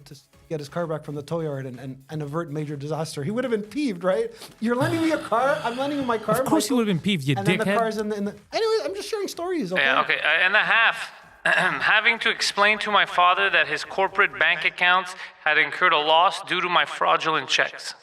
get his car back from the tow yard and avert major disaster. He would have been peeved, right? You're lending me a car. I'm lending you my car. Of course he would have been peeved, you and dickhead. then the car's in the... Anyway, I'm just sharing stories, okay? Yeah, okay. And a half. Having to explain to my father that his corporate bank accounts had incurred a loss due to my fraudulent checks.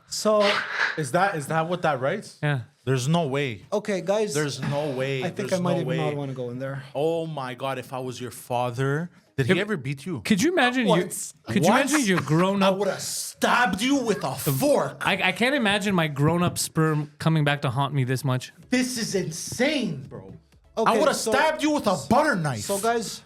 So, Is that what that writes? Yeah. There's no way. okay, guys. There's no way. I think There's I might no even way. not want to go in there. Oh my God! If I was your father, did he ever beat you? Could you imagine? Once. Could you imagine your grown I up? would have stabbed you with a fork. I can't imagine my grown up sperm coming back to haunt me this much. This is insane, bro. Okay, I would have so- stabbed you with a butter knife. So, guys,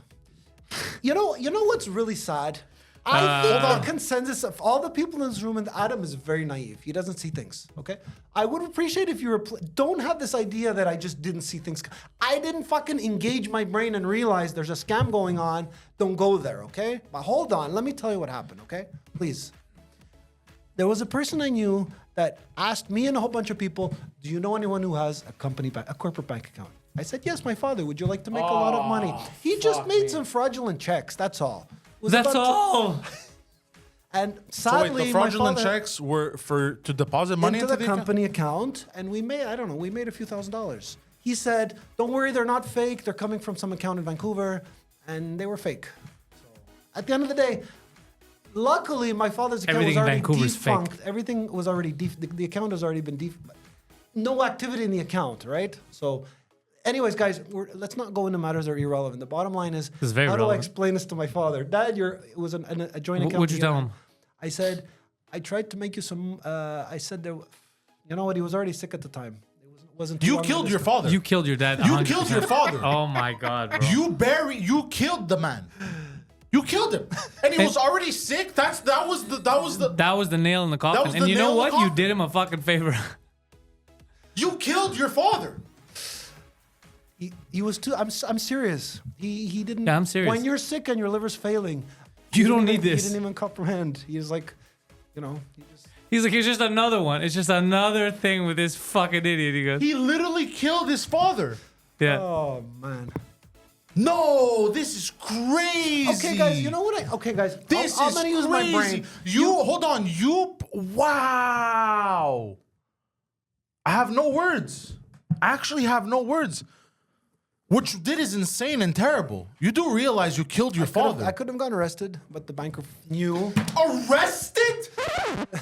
you know what's really sad? I think the consensus of all the people in this room, and Adam is very naive. He doesn't see things, okay? I would appreciate if you don't have this idea that I just didn't see things. I didn't fucking engage my brain and realize there's a scam going on. Don't go there, okay? But hold on. Let me tell you what happened, okay? Please. There was a person I knew that asked me and a whole bunch of people, do you know anyone who has a corporate bank account? I said, yes, my father. Would you like to make a lot of money? He just made some fraudulent checks. That's all. It was That's about- all. And So sadly, wait, the fraudulent my father checks were to deposit money into the account? company account, and we made, I don't know, we made a few $1,000s. He said, don't worry, they're not fake. They're coming from some account in Vancouver, and they were fake. So at the end of the day, luckily, my father's account Everything was in already Vancouver's fake. defunct. Everything was already the account has already been no activity in the account, right? So, anyways, guys, let's not go into matters that are irrelevant. The bottom line is, is very how do I relevant. explain this to my father? Dad, it was a joint account. What'd you tell him? I said, I tried to make you some. I said there. You know what? He was already sick at the time. It wasn't. Too You long killed ago. your father. You killed your dad. You 100%. killed your father. Oh my God, bro. You killed the man. You killed him, and he was already sick. That was the nail in the coffin. was And the you nail know in the what? You coffin. did him a fucking favor. You killed your father. He was too. I'm serious. He didn't. Yeah, I'm serious. When you're sick and your liver's failing, You he don't didn't need even- this. He didn't even comprehend. He's like, you know. He just, He's like, it's just another one. It's just another thing with this fucking idiot. He goes, He literally killed his father. yeah. oh man. No, this is crazy. Okay, guys. You know what? Okay, guys. This I'm is gonna crazy. use my brain. Hold on. Wow. I have no words. I actually have no words. What you did is insane and terrible. You do realize you killed your father. I could have gotten arrested, but the banker knew. Arrested?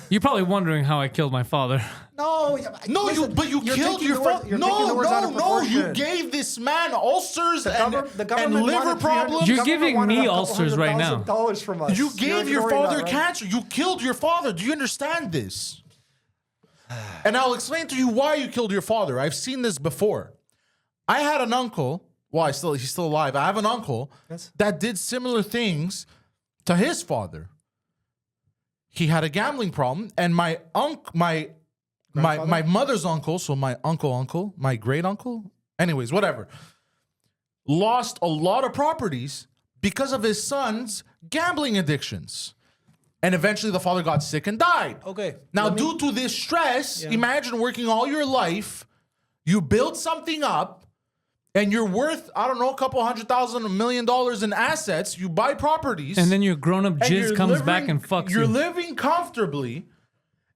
You're probably wondering how I killed my father. No, No, listen, you you're killed taking your the words- father. you're taking the words out of No. You proportion. gave this man ulcers The and government liver wanted problems. You're the government giving wanted me a couple ulcers right now. $100,000 from us. You You're gave your ignoring father that, right? cancer. You killed your father. Do you understand this? And I'll explain to you why you killed your father. I've seen this before. I had an uncle. Well, he's still alive. I have an uncle Yes. that did similar things to his father. He had a gambling problem, and my mother's uncle, so my uncle, my great uncle, anyways, whatever, lost a lot of properties because of his son's gambling addictions. And eventually the father got sick and died. Okay. Now, let me- due to this stress, imagine working all your life, you build something up, and you're worth, I don't know, a couple $100,000, $1 million in assets. You buy properties. And then your grown-up and jizz you're comes back and fucks You're you. living comfortably,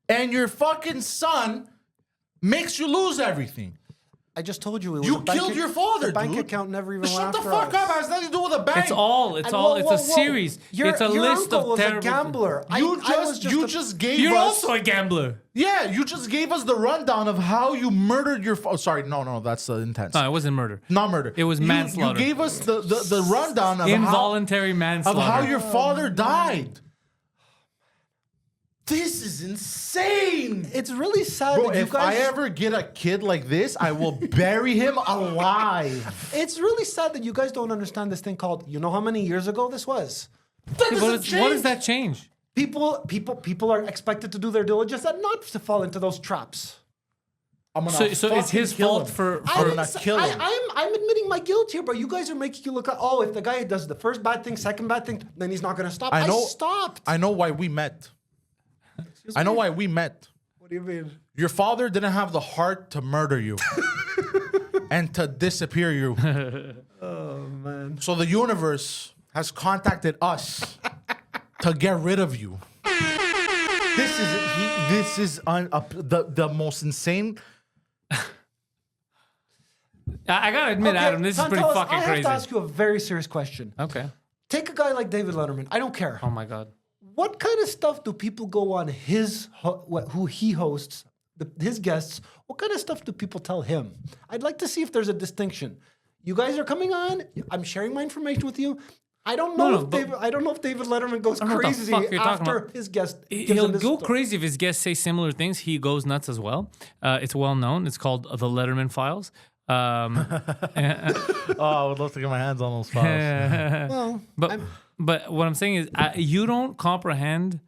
and your fucking son makes you lose everything. I just told you. It was You a bank killed your father, The bank dude. account never even went Shut the after fuck us. up. It has nothing to do with a bank. It's all. It's And all. whoa, It's whoa, a whoa. series. It's a your list uncle of was terrible. a gambler. You I was just gave You're us. also a gambler. Yeah, you just gave us the rundown of how you murdered your. Oh, sorry, no, that's the intense. No, it wasn't murder. Not murder. It was manslaughter. You gave us the rundown of Involuntary how manslaughter. your father died. This is insane. It's really sad Bro, that you if I guys. ever get a kid like this, I will bury him alive. It's really sad that you guys don't understand this thing called. You know how many years ago this was? That What doesn't does that change. change? People are expected to do their diligence and not to fall into those traps. I'm gonna So it's his kill fault him. for I'm gonna kill him. I'm admitting my guilt here, but you guys are making you look at, oh, if the guy does the first bad thing, second bad thing, then he's not going to stop. I know- I stopped. I know why we met. I know why we met. What do you mean? Your father didn't have the heart to murder you. and to disappear you. Oh man. So the universe has contacted us to get rid of you. This is the most insane. I gotta admit, Adam, this is pretty Pantelis, fucking crazy. I have to ask you a very serious question. Okay. Take a guy like David Letterman. I don't care. Oh my God. What kind of stuff do people go on who he hosts, his guests? What kind of stuff do people tell him? I'd like to see if there's a distinction. You guys are coming on. I'm sharing my information with you. I don't know if David Letterman goes crazy after his guest. He'll go crazy if his guests say similar things. He goes nuts as well. It's well known. It's called the Letterman Files. I would love to get my hands on those files. But what I'm saying is, you don't comprehend.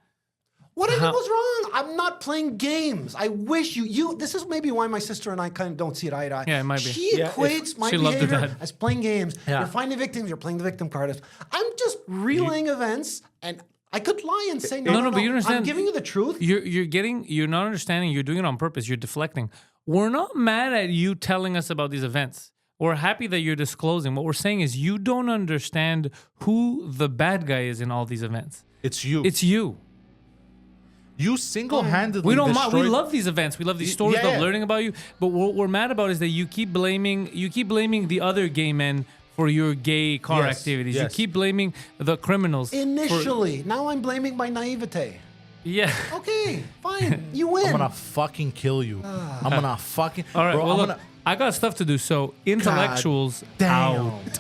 What I did was wrong. I'm not playing games. I wish you. This is maybe why my sister and I kind of don't see it eye to eye. Yeah, it might be. She equates my she loved her behavior dad. as playing games. Yeah. You're finding victims. You're playing the victim card. I'm just relaying events, and I could lie and say no. But you understand. I'm giving you the truth. You're not understanding. You're doing it on purpose. You're deflecting. We're not mad at you telling us about these events. We're happy that you're disclosing. What we're saying is you don't understand who the bad guy is in all these events. It's you. It's you. You single-handedly. We don't destroyed. mind. We love these events. We love these stories of Yeah. learning about you. But what we're mad about is that you keep blaming the other gay men for your gay car Yes, activities. yes. You keep blaming the criminals. Initially, now I'm blaming my naivete. Yeah. Okay, fine. You win. I'm gonna fucking kill you. I'm gonna fucking. All right. Bro, well, I'm look, gonna. I got stuff to do. So intellectuals damn. out.